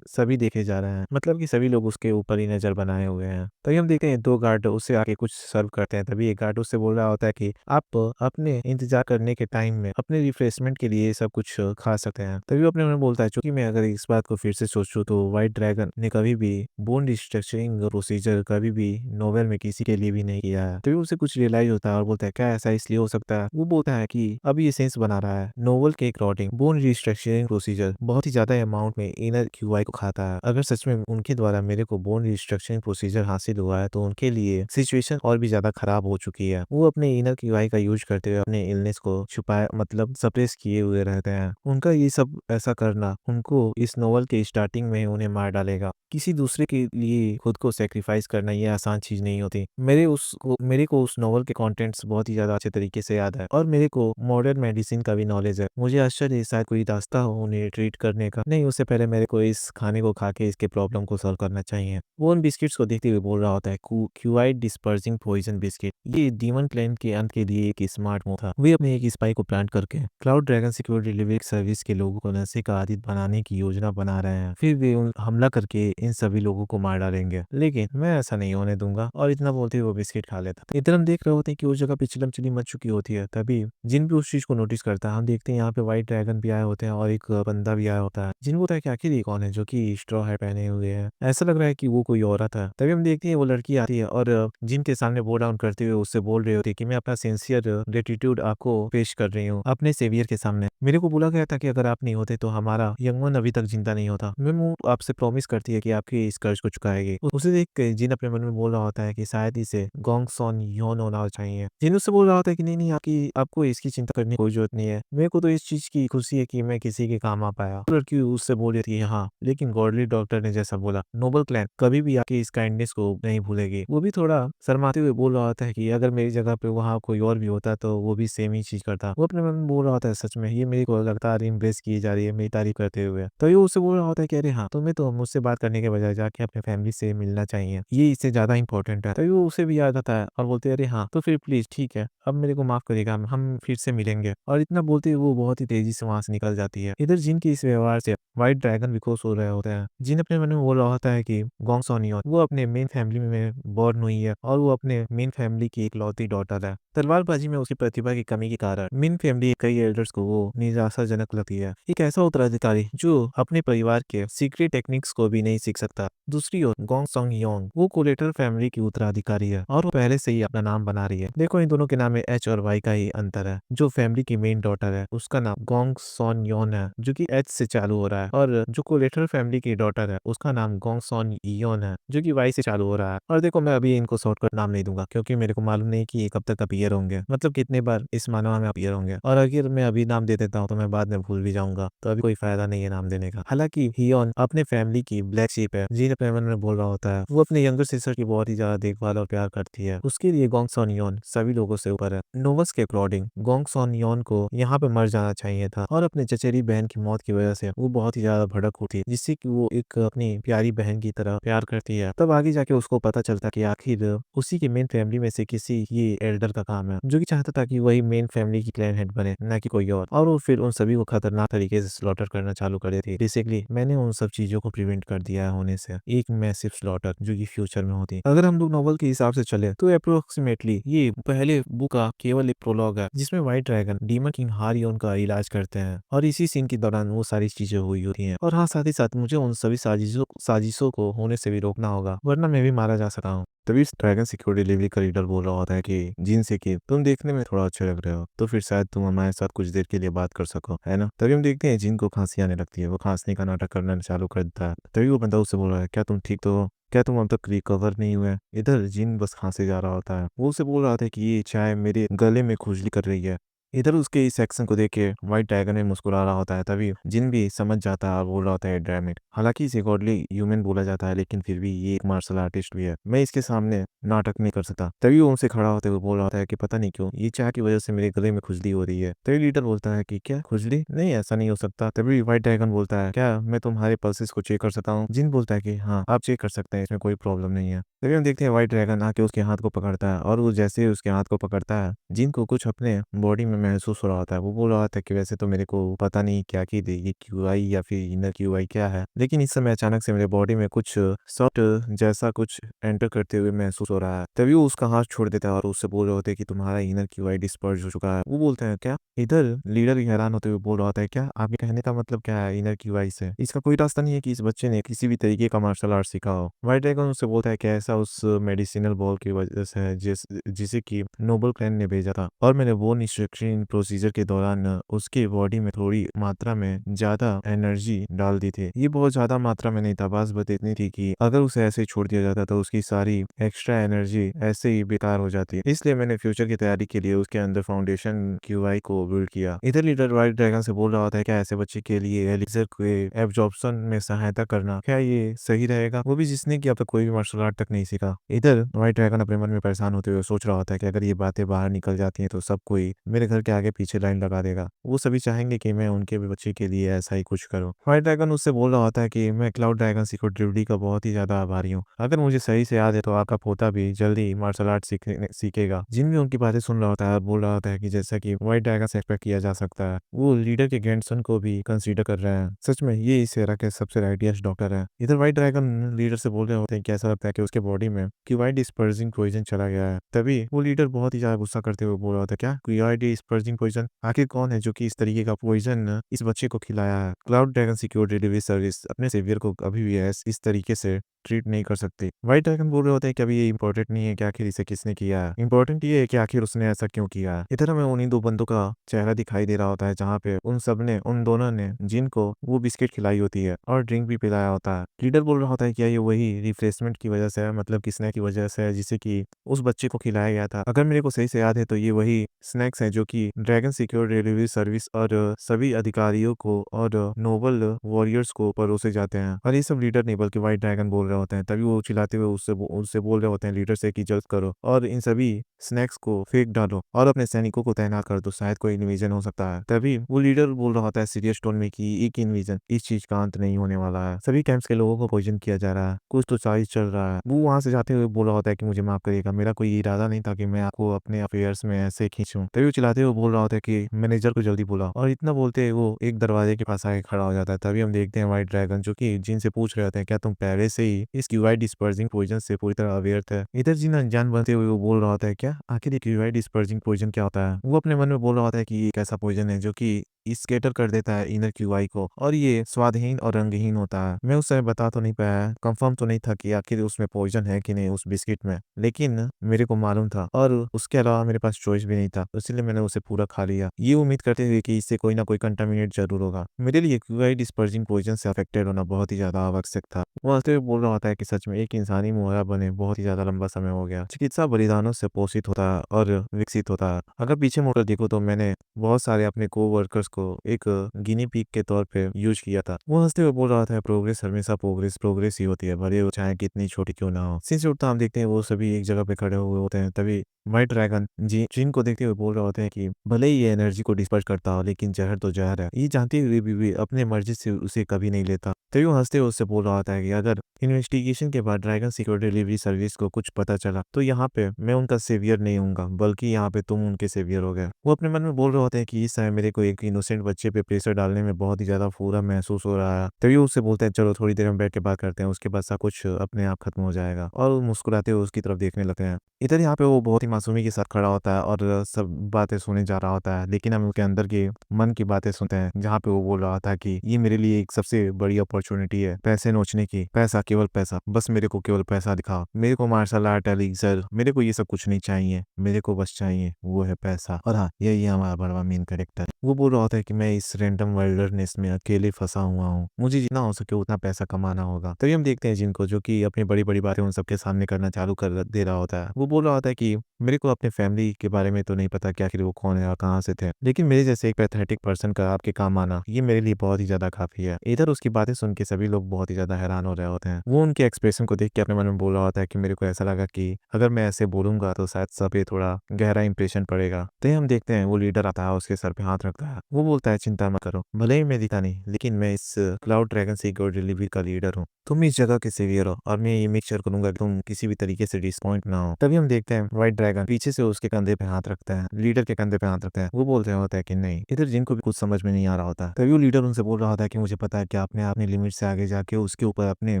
सभी देखे जा रहे हैं, मतलब कि सभी लोग उसके ऊपर ही नजर बनाए हुए हैं। तभी हम देखते हैं दो गार्ड उससे आके कुछ सर्व करते हैं। तभी एक गार्ड उससे बोल रहा होता है कि आप अपने इंतजार करने के टाइम में अपने रिफ्रेशमेंट के लिए सब कुछ खा सकते हैं। तभी वो अपने मन में बोलता है क्योंकि मैं अगर इस बात को फिर से सोचूं तो व्हाइट ड्रैगन ने कभी भी बोन रिस्ट्रक्चरिंग प्रोसीजर कभी भी नोवेल में किसी के लिए भी नहीं किया है। तभी उसे कुछ रियलाइज़ होता है और बोलता है क्या ऐसा इसलिए हो सकता है? वो बोलता है कि अभी ये सेंस बना रहा है। Novel cake rotting bone restructuring procedure बहुत ही ज़्यादा अमाउंट में इनर क्यूआई को खाता है। अगर सच में उनके द्वारा मेरे को बोन रिस्ट्रक्चरिंग प्रोसीजर हासिल हुआ है तो उनके लिए सिचुएशन और भी ज़्यादा खराब हो चुकी है। वो अपने इनर क्यूआई का यूज़ करते हुए अपने इलनेस को छुपाए मतलब सप्रेस किए हुए रहते हैं। उनका ये सब ऐसा करना उनको इस नोवेल के स्टार्टिंग में उन्हें मार डालेगा। किसी दूसरे के लिए खुद को सैक्रिफाइस करना ये आसान चीज़ नहीं होती। मेरे को उस नोवेल के कंटेंट्स बहुत ही ज़्यादा अच्छे तरीके से याद है और मेरे को मॉडर्न मेडिसिन का भी नॉलेज है। मुझे आश्चर्य है शायद कोई रास्ता हो उन्हें ट्रीट करने का। नहीं, उससे पहले मेरे को इस खाने को खा के इसके प्रॉब्लम को सॉल्व करना चाहिए। वो उन बिस्किट्स को देखते हुए बोल रहा होता है क्यूआई डिस्पर्सिंग पॉइजन बिस्किट। ये डीमन प्लान के अंत के लिए एक स्मार्ट मूव था। वे अपने एक स्पाई को प्लांट करके cloud dragon secure delivery service के लोगों को नशे का आदि बनाने की योजना बना रहे हैं। फिर वे हमला करके इन सभी लोगों को मार डालेंगे, लेकिन मैं ऐसा नहीं होने दूंगा। और इतना बोलते हुए वो बिस्किट खा लेता। इधर हम देख रहे होते हैं कि उस जगह पे चिलम-चिली मच चुकी होती है। तभी जिन भी उस चीज़ को नोटिस करता है, हम देखते हैं यहाँ पे व्हाइट ड्रैगन भी आए होते हैं और एक बंदा भी आया होता है। जिन बोलता है कि आखिर ये कौन है जो कि स्ट्रॉ हैट पहने हुए है। ऐसा लग रहा है कि वो कोई औरत है। तभी हम देखते हैं वो लड़की आती है और जिन के सामने बो डाउन करते हुए उससे बोल रही होती है कि मैं अपना सिंसियर ग्रेटिट्यूड आपको पेश कर रही हूँ अपने सेवियर के सामने। मेरे को बोला गया था कि अगर आप नहीं होते तो हमारा यंगवन अभी तक जिंदा नहीं होता। मैं आपसे प्रॉमिस करती है कि आपके इस कर्ज को चुकाएगी। उसे देख के जिन अपने मन में बोल रहा होता है कि शायद इसे गोंग सॉन योन होना चाहिए। जिन उससे बोल रहा होता है कि नहीं नहीं आपको इसकी चिंता करने की कोई जरूरत नहीं है। मेरे को तो इस चीज की खुशी है कि मैं किसी के काम आ पाया। तो लड़की उससे बोल रही थी हाँ, लेकिन गॉडली डॉक्टर ने जैसा बोला नोबल क्लैन कभी भी आपकी इस काइंडनेस को नहीं भूलेगी। वो भी थोड़ा शर्माते हुए बोल रहा होता है कि अगर मेरी जगह पे वहाँ कोई और भी होता तो वो भी सेम ही चीज करता। वो अपने मन में बोल रहा होता है सच में ये मेरी को लगातार इम्प्रेस की जा रही है मेरी तारीफ करते हुए। तो ये उससे बोल रहा होता है कि अरे हाँ, तुम्हें तो मुझसे बात करने के बजाय जाके अपने फैमिली से मिलना चाहिए, ये इससे ज्यादा इंपॉर्टेंट है। तो वो उसे भी याद आता है और बोलते हैं अरे हाँ तो फिर प्लीज ठीक है, अब मेरे को माफ करिएगा, हम फिर से मिलेंगे। और इतना बोलते हुए वो बहुत ही तेजी से वहां से निकल जाती है। इधर जिन की इस व्यवहार से व्हाइट ड्रैगन भी खुश हो रहे होते हैं। जिन अपने मन में बोल रहा होता है कि गोंग सोनियन वो अपने मेन फैमिली में बॉर्न हुई है और वो अपने मेन फैमिली की इकलौती डॉटर है। तलवारबाजी में उसकी प्रतिभा की कमी के कारण मेन फैमिली कई एल्डर्स को वो निराशाजनक लगती है। एक ऐसा उत्तराधिकारी जो अपने परिवार के सीक्रेट टेक्निक्स को भी नहीं सीख सकता। दूसरी ओर गोंग सोंग योंग वो कोलेटर फैमिली की उत्तराधिकारी है और वो पहले से ही अपना नाम बना रही है। देखो इन दोनों के नाम में एच और वाई का ही अंतर है। जो फैमिली की मेन डॉटर है उसका नाम गोंग सॉन योन है जो कि एच से चालू हो रहा है, और जो कोलेटर फैमिली की डॉटर है उसका नाम गोंग सॉन योन है जो कि वाई से चालू हो रहा है। और देखो मैं अभी इनको शॉर्टकट नाम नहीं दूंगा क्योंकि मेरे को मालूम नहीं कि ये कब तक अपीयर होंगे, मतलब कितने बार इस मानवा में अपीयर होंगे। और अगर मैं अभी नाम दे देता हूँ तो मैं बाद में भूल भी जाऊंगा, तो अभी कोई फायदा नहीं है नाम देने का। हालांकि हियोन अपने फैमिली की ब्लैक शीप है। जीन अपने मन में बोल रहा होता है वो अपने यंगर सिस्टर की बहुत ही ज्यादा देखभाल और प्यार करती है। उसके लिए गोंग सॉन योन सभी लोगों से ऊपर है। नोवस के अकॉर्डिंग गोंग सॉन योन को यहाँ पे मर जाना चाहिए था और अपने चचेरी बहन की मौत की वजह से वो बहुत ही ज्यादा भड़क होती है, जिससे कि वो एक अपनी प्यारी बहन की तरह प्यार करती है। तब आगे जाके उसको पता चलता कि आखिर उसी के मेन फैमिली में से किसी ये एल्डर का काम है जो कि चाहता था कि वही मेन फैमिली की क्लैन हेड बने, ना कि कोई और वो फिर उन सभी को खतरनाक तरीके से स्लॉटर करना चालू कर देती। बेसिकली मैंने उन सब चीजों को प्रिवेंट कर दिया है होने से, एक मैसिव स्लॉटर जो कि फ्यूचर में होती। अगर हम लोग नॉवल के हिसाब से चले तो अप्रोक्सीमेटली ये पहले बुक का केवल एक प्रोलॉग है जिसमें व्हाइट ड्रैगन डीमन किंग हारियोन का इलाज करते हैं और इसी सीन के दौरान वो सारी चीजें हुई होती हैं। और हाँ, साथ ही साथ मुझे उन सभी साजिशों को होने से भी रोकना होगा, वरना मैं भी मारा जा सकता हूँ। तभी ड्रैगन सिक्योर डिलीवरी का लीडर बोल रहा होता है कि जिन से कि तुम देखने में थोड़ा अच्छे लग रहे हो तो फिर शायद तुम हमारे साथ कुछ देर के लिए बात कर सको, है ना। तभी हम देखते हैं जिन को खांसी आने लगती है। वो खांसने का नाटक करना चालू कर देता है। तभी वो बंदा उससे बोल रहा है क्या तुम ठीक तो हो, क्या तुम अब तक रिकवर नहीं हुए। इधर जिन बस खांसे जा रहा होता है। वो उसे बोल रहा था कि ये चाय मेरे गले में खुजली कर रही है। इधर उसके इस एक्शन को देख के व्हाइट ड्रैगन में मुस्कुरा रहा होता है। तभी जिन भी समझ जाता है और बोल रहा होता है डैम इट। हालांकि इसे गॉडली ह्यूमन बोला जाता है लेकिन फिर भी ये एक मार्शल आर्टिस्ट भी है, मैं इसके सामने नाटक नहीं कर सकता। तभी वो उनसे खड़ा होते हुए बोल रहा होता है कि पता नहीं क्यों ये चाय की वजह से मेरे गले में खुजली हो रही है। तभी लीडर बोलता है कि क्या खुजली, नहीं ऐसा नहीं हो सकता। तभी व्हाइट ड्रैगन बोलता है क्या मैं तुम्हारे पल्सेस को चेक कर सकता हूँ। जिन बोलता है कि हाँ आप चेक कर सकते हैं, इसमें कोई प्रॉब्लम नहीं है। तभी हम देखते हैं व्हाइट ड्रैगन आके उसके हाथ को पकड़ता है और वो जैसे ही उसके हाथ को पकड़ता है जिन को कुछ अपने बॉडी में महसूस हो रहा होता है। वो बोल रहा होता है कि वैसे तो मेरे को पता नहीं क्या कि ये क्यूआई या फिर इनर क्यूआई क्या है, लेकिन इस समय अचानक से मेरे बॉडी में कुछ सॉफ्ट जैसा कुछ एंटर करते हुए महसूस हो रहा है। तभी वो उसका हाथ छोड़ देता है और उससे बोल रहे होते हैं कि तुम्हारा इनर क्यूआई डिस्पर्ज हो चुका है। वो बोलते हैं क्या? इधर लीडर भी हैरान होते हुए बोल रहा होता है क्या आपके कहने का मतलब क्या है इनर क्यूआई से? इसका कोई रास्ता नहीं है कि इस बच्चे ने किसी भी तरीके का मार्शल आर्ट सीखा हो। व्हाइट ड्रैगन उससे बोलता है कि ऐसा उस मेडिसिनल बॉल की वजह से है जिसे कि नोबल क्लैन ने भेजा था, और मैंने वो इंस्ट्रक्शन प्रोसीजर के दौरान उसके बॉडी में थोड़ी मात्रा में ज्यादा एनर्जी डाल दी थी। ये बहुत ज्यादा मात्रा में नहीं था, बस इतनी थी कि अगर उसे ऐसे ही छोड़ दिया जाता तो उसकी सारी एक्स्ट्रा एनर्जी ऐसे ही बेकार हो जाती। इसलिए मैंने फ्यूचर की तैयारी के लिए उसके अंदर फाउंडेशन क्यूआई को बिल्ड किया। इधर लीडर व्हाइट ड्रैगन से बोल रहा होता है क्या ऐसे बच्चे के लिए एलिजर के एब्जॉर्प्शन में सहायता करना क्या ये सही रहेगा, वो भी जिसने कि अब तक कोई भी मार्शल आर्ट तक नहीं सीखा। इधर व्हाइट ड्रैगन अपने मन में परेशान होते हुए सोच रहा होता है कि अगर ये बातें बाहर निकल जाती हैं तो सब कोई मेरे घर के आगे पीछे लाइन लगा देगा। वो सभी चाहेंगे कि मैं उनके भी बच्चे के लिए ऐसा ही कुछ करूं। व्हाइट ड्रैगन उससे बोल रहा होता है कि मैं क्लाउड ड्रैगन सिक्योरिटी का बहुत ही ज्यादा आभारी हूँ। अगर मुझे सही से याद है तो आपका पोता भी जल्दी मार्शल आर्ट सीखेगा। जिन भी उनकी बातें सुन रहा होता है और बोल रहा होता है कि जैसा कि व्हाइट ड्रैगन से एक्सपेक्ट किया जा सकता है, वो लीडर के ग्रैंडसन को भी कंसीडर कर रहे हैं। सच में ये इस एरा के सबसे राइटियस्ट डॉक्टर है। इधर व्हाइट ड्रैगन लीडर से बोल रहे होते हैं कि ऐसा लगता है कि उसके बॉडी में क्यूआई डिस्पर्जिंग पॉइजन चला गया है। तभी वो लीडर बहुत ही ज्यादा गुस्सा करते हुए बोल रहा होता है क्या क्यूआई डिस्पर्जिंग पॉइजन? आखिर कौन है जो कि इस तरीके का पॉइजन इस बच्चे को खिलाया है? Cloud dragon secure delivery service अपने सेवियर को कभी भी इस तरीके से ट्रीट नहीं कर सकती। व्हाइट ड्रैगन बोल रहे होते हैं कि अभी ये इंपॉर्टेंट नहीं है कि आखिर इसे किसने किया है, इंपॉर्टेंट ये है कि आखिर उसने ऐसा क्यों किया है। इधर हमें उन्हीं दो बंदों का चेहरा दिखाई दे रहा होता है जहाँ पे उन दोनों ने जिनको वो बिस्किट खिलाई होती है और ड्रिंक भी पिलाया होता है। लीडर बोल रहा होता है कि ये वही रिफ्रेशमेंट की वजह से है, मतलब कि स्नैक की वजह से है जिसे कि उस बच्चे को खिलाया गया था। अगर मेरे को सही से याद है तो ये वही स्नैक्स है जो कि ड्रैगन सिक्योर डिलीवरी सर्विस और सभी अधिकारियों को और नोबल वॉरियर्स को परोसे जाते हैं। और ये सब लीडर नहीं बल्कि व्हाइट ड्रैगन बोल रहे होते हैं। तभी वो चिल्लाते हुए उससे बोल रहे होते हैं लीडर से कि जल्द करो और इन सभी स्नैक्स को फेंक डालो और अपने सैनिकों को तैनात कर दो, शायद कोई इन्वेजन हो सकता है। तभी वो लीडर बोल रहा होता है सीरियस टोन में कि एक इन्वेजन इस चीज का अंत नहीं होने वाला है, सभी कैंप्स के लोगों को पॉइजन किया जा रहा है, कुछ तो साजिश चल रहा है। वो वहां से जाते हुए बोल रहा होता है कि मुझे माफ करिएगा, मेरा कोई इरादा नहीं था कि मैं आपको अपने अफेयर्स में ऐसे खींचूं। तभी वो चिल्लाते हुए बोल रहा होता है कि मैनेजर को जल्दी बुला, और इतना बोलते वो एक दरवाजे के पास आके खड़ा हो जाता है। तभी हम देखते हैं व्हाइट ड्रैगन जो कि जिनसे पूछ रहे होते हैं क्या तुम पहले से ही इस क्यूआई डिस्पर्जिंग पॉइजन से पूरी तरह अवेयर थे। इधर जिन अनजान बनते हुए वो बोल रहा होता है क्या आखिर ये क्यूआई डिस्पर्जिंग पॉइजन क्या होता है। वो अपने मन में बोल रहा होता है कि ये एक ऐसा पॉइजन है जो कि स्केटर कर देता है इनर क्यूआई को, और ये स्वादहीन और रंगहीन होता है। मैं उस समय बता तो नहीं पाया, कंफर्म तो नहीं था कि आखिर उसमें पॉइजन है कि नहीं उस बिस्किट में, लेकिन मेरे को मालूम था और उसके अलावा मेरे पास चॉइस भी नहीं था, इसलिए मैंने उसे पूरा खा लिया, ये उम्मीद करते हुए कि इससे कोई ना कोई कंटामिनेट जरूर होगा। मेरे लिए क्यूआई डिस्पर्जिंग पॉइजन से अफेक्टेड होना बहुत ही ज्यादा आवश्यक था। वो हंसते हुए बोल रहा होता है कि सच में एक इंसानी मुहैया बने बहुत ही ज्यादा लंबा समय हो गया। चिकित्सा बलिदानों से पोषित होता है और विकसित होता है। अगर पीछे मुड़कर देखो तो मैंने बहुत सारे अपने कोवर्कर्स को एक गिनी पिग के तौर पे यूज किया था। वो हंसते हुए बोल रहा था प्रोग्रेस हमेशा प्रोग्रेस ही होती है, भले वो चाहे कितनी छोटी क्यों ना हो। सीन से उठता हम देखते हैं वो सभी एक जगह पे खड़े हुए होते हैं। तभी व्हाइट ड्रैगन जिन को देखते हुए बोल रहे होते हैं कि भले ही ये एनर्जी को डिस्पर्स करता हो लेकिन जहर तो जहर है, ये जानते हुए भी अपने मर्जी से उसे कभी नहीं लेता। तभी वो हंसते हुए उससे बोल रहा होता है कि अगर इन्वेस्टिगेशन के बाद ड्रैगन सिक्योरिटी डिलीवरी सर्विस को कुछ पता चला तो यहाँ पे मैं उनका सेवियर नहीं हूँगा, बल्कि यहाँ पे तुम उनके सेवियर हो गए। वो अपने मन में बोल रहे होते हैं कि इस समय मेरे को एक इनोसेंट बच्चे पे प्रेशर डालने में बहुत ही ज्यादा पूरा महसूस हो रहा है। तभी वो उससे बोलते हैं चलो थोड़ी देर में बैठ के बात करते हैं, उसके बाद सब कुछ अपने आप खत्म हो जाएगा, और वो मुस्कुराते हुए उसकी तरफ देखने लगते हैं। इधर यहाँ पे वो बहुत ही मासूमी के साथ खड़ा होता है और सब बातें सुने जा रहा होता है, लेकिन हम उसके अंदर के मन की बातें सुनते हैं जहाँ पे वो बोल रहा था कि ये मेरे लिए एक सबसे बड़ी अपॉर्चुनिटी है पैसे नोचने की, पैसा केवल पैसा, बस मेरे को केवल पैसा दिखाओ, मेरे को मार्शल आर्ट एलिक्सर, मेरे को ये सब कुछ नहीं चाहिए, मेरे को बस चाहिए वो है पैसा। और हाँ यही है हमारा बड़ा मेन कैरेक्टर। वो बोल रहा होता है कि मैं इस रैंडम वाइल्डरनेस में अकेले फंसा हुआ हूँ, मुझे जितना हो सके उतना पैसा कमाना होगा। तभी हम देखते हैं जिनको जो कि अपनी बड़ी बड़ी बातें उन सबके सामने करना चालू कर दे रहा होता है। वो बोल रहा होता है कि मेरे को अपने फैमिली के बारे में तो नहीं पता कि आखिर वो कौन है और कहाँ से थे, लेकिन मेरे जैसे एक पैथेटिक पर्सन का आपके काम आना ये मेरे लिए बहुत ही ज्यादा काफी है। इधर उसकी बातें सुन के सभी लोग बहुत ही ज्यादा हैरान हो रहे होते हैं। वो उनके एक्सप्रेशन को देख के अपने मन में बोल रहा होता है कि मेरे को ऐसा लगा कि अगर मैं ऐसे बोलूंगा तो शायद सब पे थोड़ा गहरा इंप्रेशन पड़ेगा। तो हम देखते हैं वो लीडर आता है, उसके सर पे हाथ रखता है। वो वो बोलता है चिंता मत करो, भले ही मैं दिखा नहीं लेकिन मैं इस क्लाउड ड्रैगन सिक्योर डिलीवरी का लीडर हूँ। तुम इस जगह के सेवियर हो और मैं ये मेक श्योर करूंगा कि तुम किसी भी तरीके से डिसअपॉइंट ना हो। तभी हम देखते हैं व्हाइट ड्रैगन पीछे से उसके कंधे पे हाथ रखता है, लीडर के कंधे पे हाथ रखता है। वो बोलते होता है कि नहीं। इधर जिनको भी कुछ समझ में नहीं आ रहा होता, तभी वो लीडर उनसे बोल रहा होता है कि मुझे पता है कि आपने अपनी लिमिट से आगे जाके उसके ऊपर अपने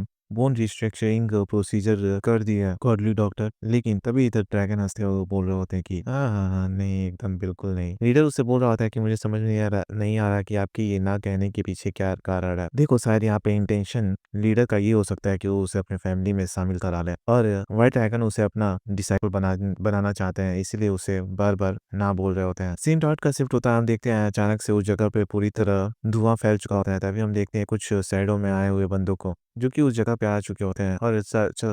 बोन रिस्ट्रक्चरिंग प्रोसीजर कर दिया गॉडली डॉक्टर। लेकिन तभी इधर ड्रैगन हंसते हुए बोल रहे होते हैं कि हाँ हाँ हाँ नहीं, एकदम बिल्कुल नहीं। लीडर उससे बोल रहा होता है कि मुझे समझ नहीं आ रहा कि आपकी ये ना कहने के पीछे क्या कारण है। देखो शायद यहाँ पे इंटेंशन लीडर का ये हो सकता है कि वो उसे अपने फैमिली में शामिल करा ले और व्हाइट ड्रैगन उसे अपना डिसाइपल बनाना चाहते हैं, इसीलिए उसे बार बार ना बोल रहे होते हैं। सीन डॉट का शिफ्ट होता है, हम देखते हैं अचानक से उस जगह पे पूरी तरह धुआं फैल चुका होता है। तभी हम देखते हैं कुछ साइडों में आए हुए बंदों को जो कि उस जगह पे आ चुके होते हैं और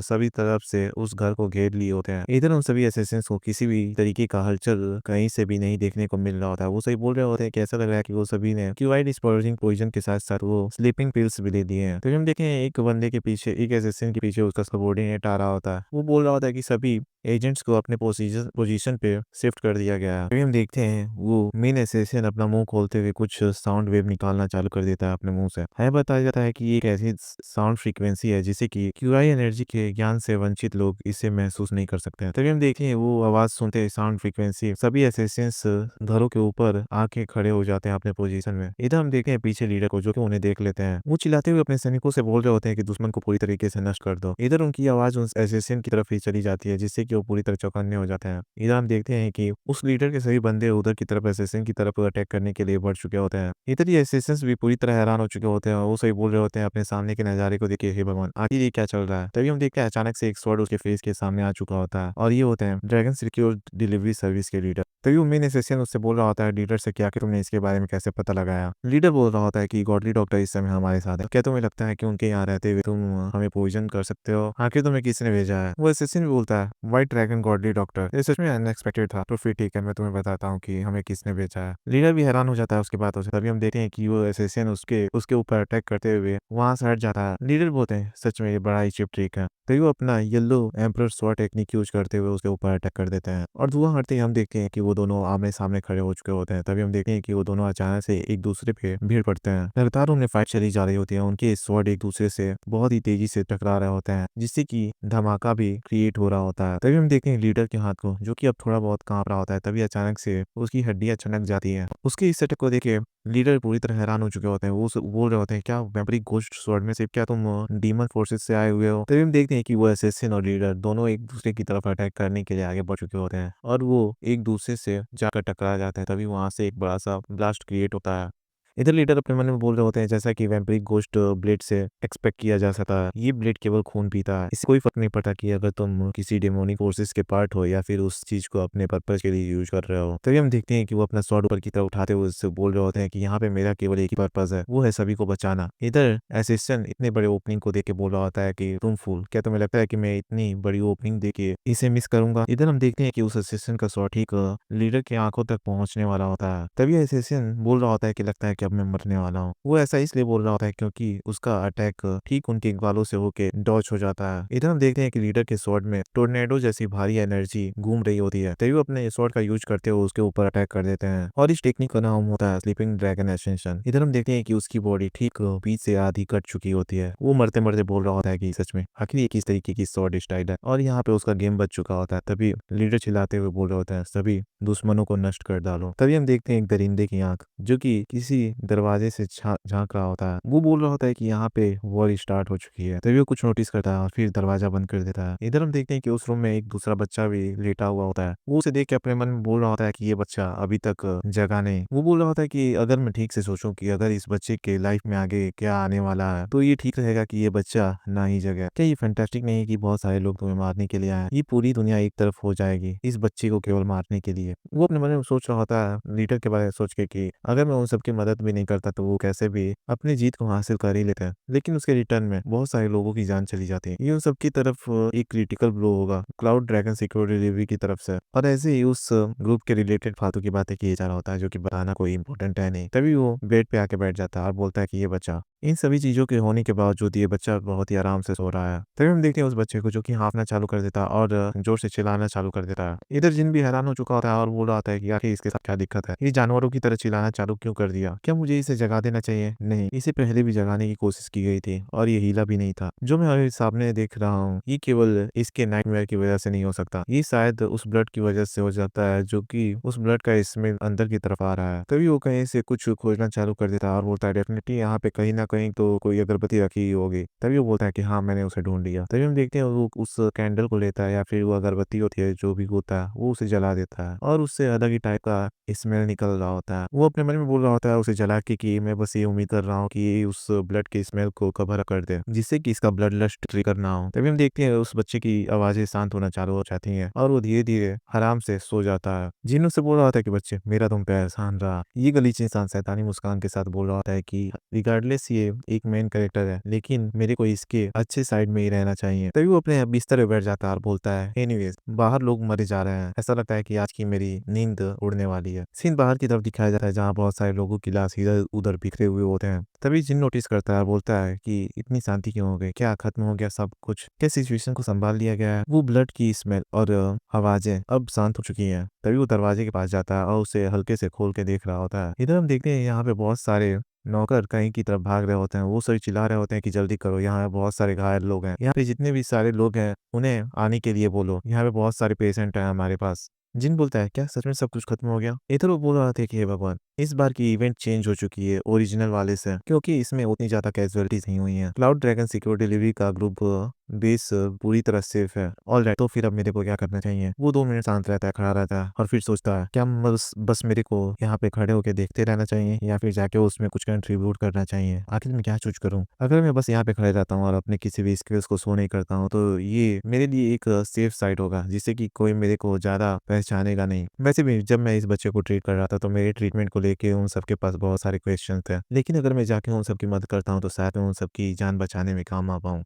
सभी तरफ से उस घर को घेर लिए होते हैं। इधर उन सभी असेसिन्स को किसी भी तरीके का हलचल कहीं से भी नहीं देखने को मिल रहा होता है। वो सही बोल रहे होते हैं कि ऐसा लग रहा है कि वो सभी ने क्यूआई डिस्पर्सिंग पॉइजन के साथ साथ वो स्लीपिंग पिल्स भी ले दिए हैं। तो हम देखें एक बंदे के पीछे, एक असेसिन के पीछे उसका सबॉर्डिनेट आ रहा होता है। वो बोल रहा होता है कि सभी एजेंट्स को अपने पोजीशन पे शिफ्ट कर दिया गया है। अभी हम देखते हैं वो मेन असेसिन अपना मुंह खोलते हुए कुछ साउंड वेव निकालना चालू कर देता है अपने मुंह से। है बताया जाता है कि ये एक ऐसी साउंड फ्रीक्वेंसी है जिसे कि क्यूआई एनर्जी के ज्ञान से वंचित लोग इसे महसूस नहीं कर सकते हैं। तभी हम देखें वो आवाज सुनते साउंड फ्रीक्वेंसी सभी असेसिन्स घरों के ऊपर आके खड़े हो जाते हैं अपने पोजीशन में। इधर हम देखें पीछे लीडर को जो कि उन्हें देख लेते हैं। वो चिल्लाते हुए अपने सैनिकों से बोल रहे होते हैं कि दुश्मन को पूरी तरीके से नष्ट कर दो। इधर उनकी आवाज उस एसेसिन की तरफ ही चली जाती है जिससे कि वो पूरी तरह चौकन्ने हो जाते हैं। इधर हम देखते हैं कि उस लीडर के सभी बंदे उधर की तरफ एसेसिन की तरफ अटैक करने के लिए बढ़ चुके होते हैं। इधर ये एसेसिन्स भी पूरी तरह हैरान हो चुके होते हैं। वो सही बोल रहे होते हैं अपने सामने के नजारे को देखिए, हे भगवान आखिर ये क्या चल रहा है। तभी हम देखते हैं अचानक से एक स्वॉर्ड उसके फेस के सामने आ चुका होता है और ये होते हैं ड्रैगन सिक्योर डिलीवरी सर्विस के लीडर। तभी वो मेन एसेसिन उससे बोल रहा होता है लीडर से क्या कि तुमने इसके बारे में कैसे पता लगाया। लीडर बोल रहा होता है कि गॉडली डॉक्टर इस समय हमारे साथ है, क्या तुम्हें लगता है कि उनके यहाँ रहते हुए तुम हमें पॉइजन कर सकते हो? आखिर तुम्हें किसने भेजा है? वो एसेसिन भी बोलता है व्हाइट ड्रैगन गॉडली डॉक्टर, ये सच में अनएक्सपेक्टेड था। तो फिर ठीक है, मैं तुम्हें बताता हूँ कि हमें किसने भेजा है। लीडर भी हैरान हो जाता है उसकी बातों से। तभी हम देखते हैं कि वो एसेसिन उसके उसके ऊपर अटैक करते हुए वहां से हट जाता है। लीडर बोलते हैं सच में ये बड़ा ही चिप ट्रिक है। तभी वो अपना yellow emperor sword technique use करते हुए उसके ऊपर अटैक कर देते हैं और धुआं हटते ही हम देखते हैं कि वो दोनों आमने सामने खड़े हो चुके होते हैं। तभी हम देखते हैं कि वो दोनों अचानक से एक दूसरे पे भीड़ पड़ते हैं। लगातार उन्हें फाइट चली जा रही होती है, उनके स्वॉर्ड एक दूसरे से बहुत ही तेजी से टकरा रहे होते हैं जिससे कि धमाका भी क्रिएट हो रहा होता है। तभी हम देखते हैं लीडर के हाथ को जो कि अब थोड़ा बहुत कांप रहा होता है। तभी अचानक से उसकी हड्डियां चनक जाती है। उसके इस सेटअप को देखे लीडर पूरी तरह हैरान हो चुके होते हैं। वो बोल रहे होते हैं क्या वैम्परिक घोस्ट स्वॉर्ड में से क्या तुम डीमन फोर्सेस से आए हुए हो? तभी हम देखते हैं कि वो असेसिन और लीडर दोनों एक दूसरे की तरफ अटैक करने के लिए आगे बढ़ चुके होते हैं और वो एक दूसरे से जाकर टकरा जाते हैं। तभी वहां से एक बड़ा सा ब्लास्ट क्रिएट होता है। इधर लीडर अपने मन में बोल रहे होते हैं जैसा कि वैम्परिक घोस्ट ब्लेड से एक्सपेक्ट किया जा सकता है, ये ब्लेड केवल खून पीता है। इससे कोई फर्क नहीं पड़ता कि अगर तुम किसी डेमोनिक फोर्सेस के पार्ट हो या फिर उस चीज को अपने पर्पज के लिए यूज कर रहे हो। तभी हम देखते हैं कि वो अपना स्वॉर्ड ऊपर की तरफ उठाते हुए उससे बोल रहे होते हैं कि यहाँ पे मेरा केवल एक ही पर्पज है, वो है सभी को बचाना। इधर असिस्टेंट इतने बड़े ओपनिंग को देख के बोल रहा होता है कि तुम फूल, क्या तुम्हें लगता है कि मैं इतनी बड़ी ओपनिंग देख के इसे मिस करूंगा? इधर हम देखते हैं कि उस असिस्टेंट का स्वॉर्ड ठीक लीडर की आंखों तक पहुंचने वाला होता है। तभी असिस्टेंट बोल रहा होता है कि लगता है कि अब मैं मरने वाला हूँ। वो ऐसा इसलिए बोल रहा होता है क्योंकि उसका अटैक ठीक उनके बालों से होके डॉच हो जाता है। इधर हम देखते हैं कि लीडर के स्वॉर्ड में टोर्नेडो जैसी भारी एनर्जी घूम रही होती है। तभी वो अपने स्वॉर्ड का यूज करते हुए उसके ऊपर अटैक कर देते हैं और इस टेक्निक का नाम होता है स्लीपिंग ड्रैगन एसेंशन। इधर हम देखते हैं कि उसकी बॉडी ठीक बीच से आधी कट चुकी होती है। वो मरते मरते बोल रहा होता है कि सच में आखिर ये किस तरीके की स्वॉर्ड स्टाइल है और यहाँ पे उसका गेम बच चुका होता है। तभी लीडर चिल्लाते हुए बोल रहा होता है सभी दुश्मनों को नष्ट कर डालो। तभी हम देखते हैं एक दरिंदे की आंख जो कि किसी दरवाजे से झांक रहा होता है। वो बोल रहा होता है कि यहाँ पे वॉर स्टार्ट हो चुकी है। तभी वो कुछ नोटिस करता है और फिर दरवाजा बंद कर देता है। इधर हम देखते हैं कि उस रूम में एक दूसरा बच्चा भी लेटा हुआ होता है। वो उसे देख के अपने मन में बोल रहा होता है कि ये बच्चा अभी तक जगा नहीं। वो बोल रहा होता है कि अगर मैं ठीक से सोचूं कि अगर इस बच्चे के लाइफ में आगे क्या आने वाला है तो ये ठीक रहेगा कि ये बच्चा ना ही जगे। क्या ये फैंटास्टिक नहीं है कि बहुत सारे लोग तुम्हें मारने के लिए आए, ये पूरी दुनिया एक तरफ हो जाएगी इस बच्चे को केवल मारने के लिए। वो अपने मन में सोच रहा होता है लीडर के बारे में सोच के कि अगर मैं उन सबकी मदद भी नहीं करता तो वो कैसे भी अपनी जीत को हासिल कर ही लेते हैं, लेकिन उसके रिटर्न में बहुत सारे लोगों की जान चली जाती है। ये उन सबकी तरफ एक क्रिटिकल ब्लो होगा क्लाउड ड्रैगन सिक्योरिटी डिलीवरी की तरफ से और ऐसे ही उस ग्रुप के रिलेटेड फालतू की बातें किए जा रहा होता है जो कि बताना कोई इंपॉर्टेंट है नहीं। तभी वो बेड पे आके बैठ जाता है और बोलता है कि ये बच्चा इन सभी चीज़ों के होने के बावजूद ये बच्चा बहुत ही आराम से सो रहा है। तभी हम देखते हैं उस बच्चे को जो कि हाँफना चालू कर देता है और ज़ोर से चिल्लाना चालू कर देता है। इधर जिन भी हैरान हो चुका होता है और बोल रहा होता है कि आखिर इसके साथ क्या दिक्कत है? ये जानवरों की तरह चिल्लाना चालू क्यों कर दिया? क्या मुझे इसे जगा देना चाहिए? नहीं, इसे पहले भी जगाने की कोशिश की गई थी और ये हीला भी नहीं था। जो मैं अभी सामने देख रहा हूँ, ये केवल इसके नाइटमेयर की वज़ह से नहीं हो सकता। ये शायद उस ब्लड की वज़ह से हो जाता है जो कि उस ब्लड का स्मेल अंदर की तरफ आ रहा है। तभी वो कहीं से कुछ खोजना चालू कर देता है और बोलता है डेफ़िनिटली यहाँ पे कहीं न कहीं तो कोई अगरबत्ती रखी ही होगी। तभी वो बोलता है कि हाँ, मैंने उसे ढूँढ लिया। तभी हम देखते हैं वो उस कैंडल को लेता है या फिर वो अगरबत्ती होती है जो भी होता है, वो उसे जला देता है और उससे अलग ही टाइप का स्मेल निकल रहा होता है। वो अपने मन में बोल रहा होता है उसे जला के कि मैं बस ये उम्मीद कर रहा हूँ कि ये उस ब्लड के स्मेल को कवर कर दे, जिससे कि इसका ब्लड लस्ट ट्रिगर ना हो। तभी हम देखते हैं उस बच्चे की आवाज़ें शांत होना चालू हो जाती हैं और वो धीरे-धीरे आराम से सो जाता है। जिन उससे बोल रहा होता है कि बच्चे मेरा तुम पे एहसान रहा। ये गलीचे इंसान शैतानी मुस्कान के साथ बोल रहा होता है कि रिगार्डलेस ये एक मेन कैरेक्टर है, लेकिन मेरे को इसके अच्छे साइड में ही रहना चाहिए। तभी वो अपने बिस्तर पे बैठ जाता है और बोलता है एनीवेज बाहर लोग मरे जा रहे हैं। ऐसा लगता है कि आज की मेरी नींद उड़ने वाली है। सीन बाहर की तरफ दिखाया जाता है जहाँ बहुत सारे लोगों की लाश इधर-उधर बिखरे हुए होते हैं। तभी जिन नोटिस करता है और बोलता है कि इतनी शांति क्यों हो गई? क्या खत्म हो गया सब कुछ? क्या सिचुएशन को संभाल लिया गया है? वो ब्लड की स्मेल और आवाज़ें अब शांत हो चुकी हैं। तभी वो दरवाजे के पास जाता है और उसे हल्के से खोल के देख रहा होता है। इधर हम देखते हैं यहाँ पे बहुत सारे नौकर कहीं की तरफ भाग रहे होते हैं। वो सभी चिल्ला रहे होते हैं कि जल्दी करो, यहाँ बहुत सारे घायल लोग हैं। यहाँ पे जितने भी सारे लोग हैं, उन्हें आने के लिए बोलो। यहाँ पे बहुत सारे पेशेंट हैं हमारे पास। जिन बोलता है क्या सच में सब कुछ खत्म हो गया? इधर वो बोल रहा था कि हे भगवान, इस बार की इवेंट चेंज हो चुकी है ओरिजिनल वाले से, क्योंकि इसमें उतनी ज़्यादा कैजुअलिटीज़ नहीं हुई हैं। क्लाउड ड्रैगन सिक्योर डिलीवरी का ग्रुप बेस पूरी तरह सेफ है। ऑलराइट, तो फिर अब मेरे को क्या करना चाहिए? वो 2 मिनट शांत रहता है, खड़ा रहता है और फिर सोचता है क्या बस बस मेरे को यहाँ पे खड़े होके देखते रहना चाहिए या फिर जाके उसमें कुछ कंट्रीब्यूट करना चाहिए? आखिर मैं क्या चूज़ करूँ? अगर मैं बस यहाँ पे खड़े रहता हूँ और अपने किसी भी स्किल्स को शो नहीं करता हूँ, तो ये मेरे लिए एक सेफ साइड होगा, जिससे कि कोई मेरे को ज़्यादा पहचानेगा नहीं। वैसे भी जब मैं इस बच्चे को ट्रीट कर रहा था, तो मेरे ट्रीटमेंट को लेके उन सबके पास बहुत सारे क्वेश्चन थे। लेकिन अगर मैं जाके उन सबकी मदद करता हूँ, तो शायद मैं उन सबकी जान बचाने में काम आ पाऊँ।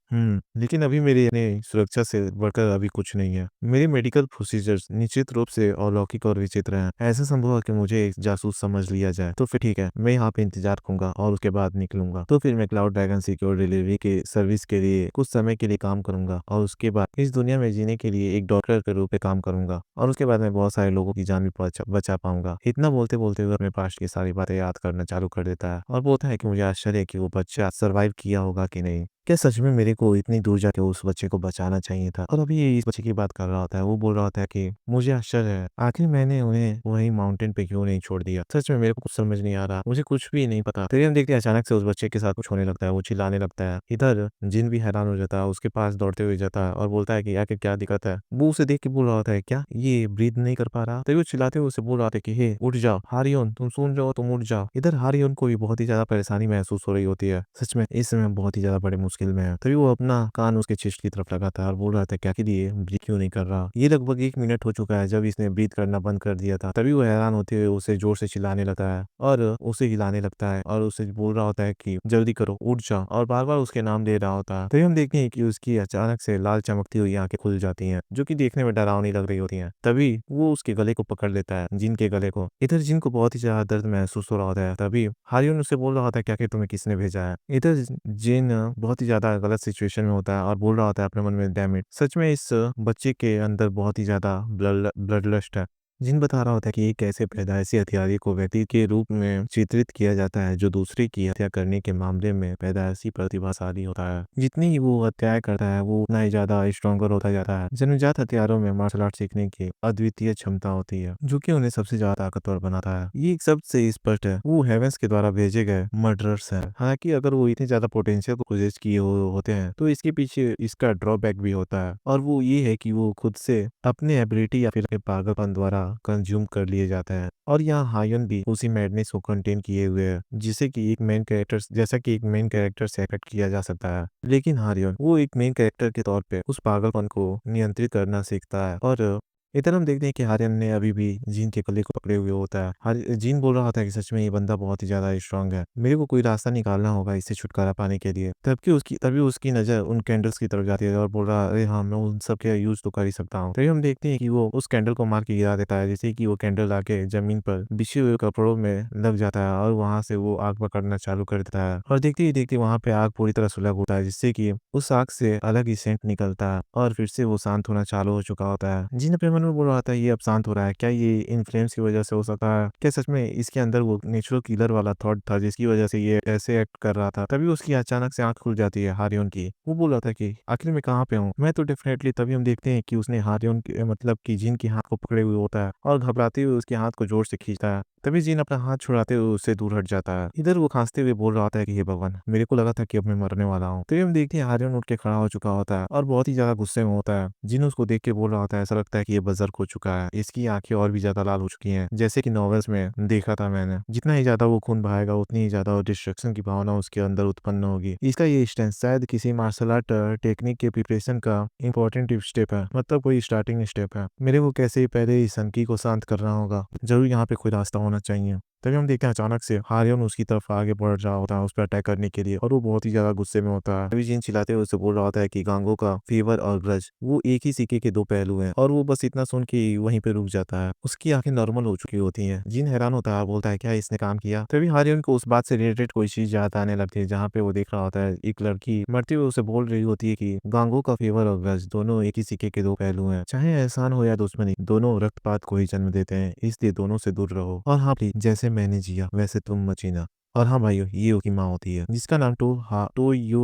लेकिन अभी मेरी अपनी सुरक्षा से बढ़कर अभी कुछ नहीं है। मेरे मेडिकल प्रोसीजर्स निश्चित रूप से अलौकिक और विचित्र हैं। ऐसा संभव है कि मुझे एक जासूस समझ लिया जाए, तो फिर ठीक है, मैं यहाँ पे इंतजार करूँगा और उसके बाद निकलूँगा। तो फिर मैं क्लाउड ड्रैगन सिक्योर डिलीवरी के सर्विस के लिए कुछ समय के लिए काम करूँगा और उसके बाद इस दुनिया में जीने के लिए एक डॉक्टर के रूप में काम करूँगा और उसके बाद मैं बहुत सारे लोगों की जान भी बचा पाऊँगा। इतना बोलते-बोलते वो अपने पास्ट की सारी बातें याद करना चालू कर देता है और बोलता है कि मुझे आश्चर्य है कि वो बच्चा सर्वाइव किया होगा कि नहीं। क्या सच में मेरे को इतनी दूर जाके उस बच्चे को बचाना चाहिए था? और अभी ये इस बच्चे की बात कर रहा होता है, वो बोल रहा होता है कि मुझे आश्चर्य है, आखिर मैंने उन्हें वहीं माउंटेन पे क्यों नहीं छोड़ दिया? सच में मेरे को कुछ समझ नहीं आ रहा, मुझे कुछ भी नहीं पता। तभी हम देखते हैं अचानक से उस बच्चे के साथ कुछ होने लगता है, वो चिल्लाने लगता है। इधर जिन भी हैरान हो जाता है, उसके पास दौड़ते हुए जाता है और बोलता है कि आखिर क्या दिक्कत है? वो उसे देख के बोल रहा होता है, क्या ये ब्रीथ नहीं कर पा रहा? तभी वो चिल्लाते हुए उसे बोल रहा था कि हे उठ जाओ, हारियोन तुम सुन रहे हो तुम उठ जाओ। इधर हारियोन को भी बहुत ही ज्यादा परेशानी महसूस हो रही होती है। सच में इस समय बहुत ही ज्यादा बड़े मुश्किल में है। तभी वो अपना कान उसके चेस्ट की तरफ लगाता है और बोल रहा था क्या कि ये ब्रीथ क्यों नहीं कर रहा? ये लगभग 1 मिनट हो चुका है जब इसने ब्रीथ करना बंद कर दिया था। तभी वो हैरान होते हुए उसे जोर से चिल्लाने लगता है और उसे हिलाने लगता है और उसे बोल रहा होता है कि जल्दी करो उठ जाओ और बार-बार उसके नाम ले रहा होता है। तभी हम देखते हैं कि उसकी अचानक से लाल चमकती हुई आँखें खुल जाती हैं, जो कि देखने में डरावनी लग रही होती हैं। तभी वो उसके गले को पकड़ लेता है, जिन के गले को। इधर जिन को बहुत ही ज़्यादा दर्द महसूस हो रहा होता है। तभी हारियन उससे बोल रहा होता है कि आखिर तुम्हें किसने भेजा है? इधर जिन बहुत ही ज़्यादा गलत सिचुएशन में होता है और बोल रहा होता है अपने मन में डैम इट! सच में इस बच्चे के अंदर बहुत ही ज़्यादा ब्लड लस्ट है। जिन बता रहा होता है कि एक ऐसे पैदाइशी हथियारे को व्यक्ति के रूप में चित्रित किया जाता है जो दूसरे की हत्या करने के मामले में पैदाइशी प्रतिभाशाली होता है। जितनी ही वो हत्याएं करता है वो उतना ही ज़्यादा स्ट्रॉन्गर होता जाता है। जन्मजात हथियारों में मार्शल आर्ट सीखने की अद्वितीय क्षमता होती है, जो कि उन्हें सबसे ज़्यादा ताकतवर बनाता है। ये एक शब्द से स्पष्ट है, वो हेवेंस के द्वारा भेजे गए मर्डरर्स हैं। हालांकि अगर वो इतने ज़्यादा पोटेंशियल को पोजेस किए होते हैं, तो इसके पीछे इसका ड्रॉबैक भी होता है और वो ये है कि वो खुद से अपने एबिलिटी या फिर अपने पागलपन द्वारा कंज्यूम कर लिए जाते हैं। और यहाँ हायन भी उसी मैडनेस को कंटेन किए हुए है, जिसे कि एक मेन कैरेक्टर जैसा कि एक मेन कैरेक्टर से अफेक्ट किया जा सकता है। लेकिन हारियन वो एक मेन कैरेक्टर के तौर पे उस पागलपन को नियंत्रित करना सीखता है और इधर हम देखते हैं कि हारियन ने अभी भी जीन के गले को पकड़े हुए होता है। जीन बोल रहा होता है कि सच में ये बंदा बहुत ही ज़्यादा स्ट्रांग है। मेरे को कोई रास्ता निकालना होगा इससे छुटकारा पाने के लिए। तभी उसकी नज़र उन कैंडल्स की तरफ जाती है और बोल रहा है, अरे हाँ, मैं उन सब के यूज़ तो कर ही सकता हूँ। तभी हम देखते हैं कि वो उस कैंडल को मार के गिरा देता है, जैसे कि वो कैंडल आके ज़मीन पर बिछे हुए कपड़ों में लग जाता है और वहाँ से वो आग पकड़ना चालू कर देता है। और देखते ही देखते वहाँ पे आग पूरी तरह सुलग होता है, जिससे कि उस आग से अलग ही सेंट निकलता है और फिर से वो शांत होना चालू हो चुका होता है। जिन अपने मन में बोल रहा था ये अब शांत हो रहा है, क्या ये इन फ्लेम्स की वजह से हो सकता है? क्या सच में इसके अंदर वो नेचुरल किलर वाला थॉट था जिसकी वजह से ये ऐसे एक्ट कर रहा था? तभी उसकी अचानक से आँख खुल जाती है हारियोन की। वो बोल रहा था कि आखिर मैं कहाँ पे हूँ? मैं तो डेफिनेटली तभी हम देखते हैं कि उसने हारियोन के मतलब कि जिन के हाथ को पकड़े हुए होता है और घबराते हुए उसके हाथ को जोर से खींचता है। तभी जिन अपना हाथ छुड़ाते हुए उससे दूर हट जाता है। इधर वो खांसते हुए बोल रहा होता है कि हे भगवान, मेरे को लगा था कि अब मैं मरने वाला हूँ। तभी हम देखते हैं हारियोन उठ के खड़ा हो चुका होता है और बहुत ही ज्यादा गुस्से में होता है। जिन उसको देख के बोल रहा होता है, ऐसा लगता है कि ये बज़र्क हो चुका है। इसकी आंखें और भी ज्यादा लाल हो चुकी हैं, जैसे कि नॉवेल्स में देखा था मैंने। जितना ही ज्यादा वो खून बहाएगा उतनी ही ज्यादा डिस्ट्रक्शन की भावना उसके अंदर उत्पन्न होगी। इसका ये स्टेंस शायद किसी मार्शल आर्ट टेक्निक के प्रिपरेशन का इंपॉर्टेंट स्टेप है, मतलब कोई स्टार्टिंग स्टेप है। मेरे को कैसे ही पहले इस सनकी को शांत करना होगा। जरूर यहाँ पे कोई रास्ता होना चाहिए। तभी हम देखते हैं अचानक से हारियन उसकी तरफ आगे बढ़ रहा होता है उस पर अटैक करने के लिए, और वो बहुत ही ज्यादा गुस्से में होता है। तभी जिन चिल्लाते हुए उसे बोल रहा होता है कि गांगो का फीवर और ग्रज वो एक ही सिक्के के दो पहलू हैं, और वो बस इतना सुन के ही वहीं पे रुक जाता है। उसकी आंखें नॉर्मल हो चुकी होती हैं। जिन हैरान होता है और बोलता है क्या इसने काम किया? तभी हारियन को उस बात से रिलेटेड कोई चीज याद आने लगती है, जहाँ पे वो देख रहा होता है एक लड़की मरते हुए उसे बोल रही होती है कि गांगो का फीवर और ग्रज दोनों एक ही सिक्के के दो पहलू हैं। चाहे एहसान हो या दुश्मनी, दोनों रक्तपात को ही जन्म देते हैं, इसलिए दोनों से दूर रहो। और हाँ प्लीज, जैसे मैंने जिया वैसे तुम मत जीना। और हाँ भाइयों, ये उसकी माँ होती है जिसका नाम टो यो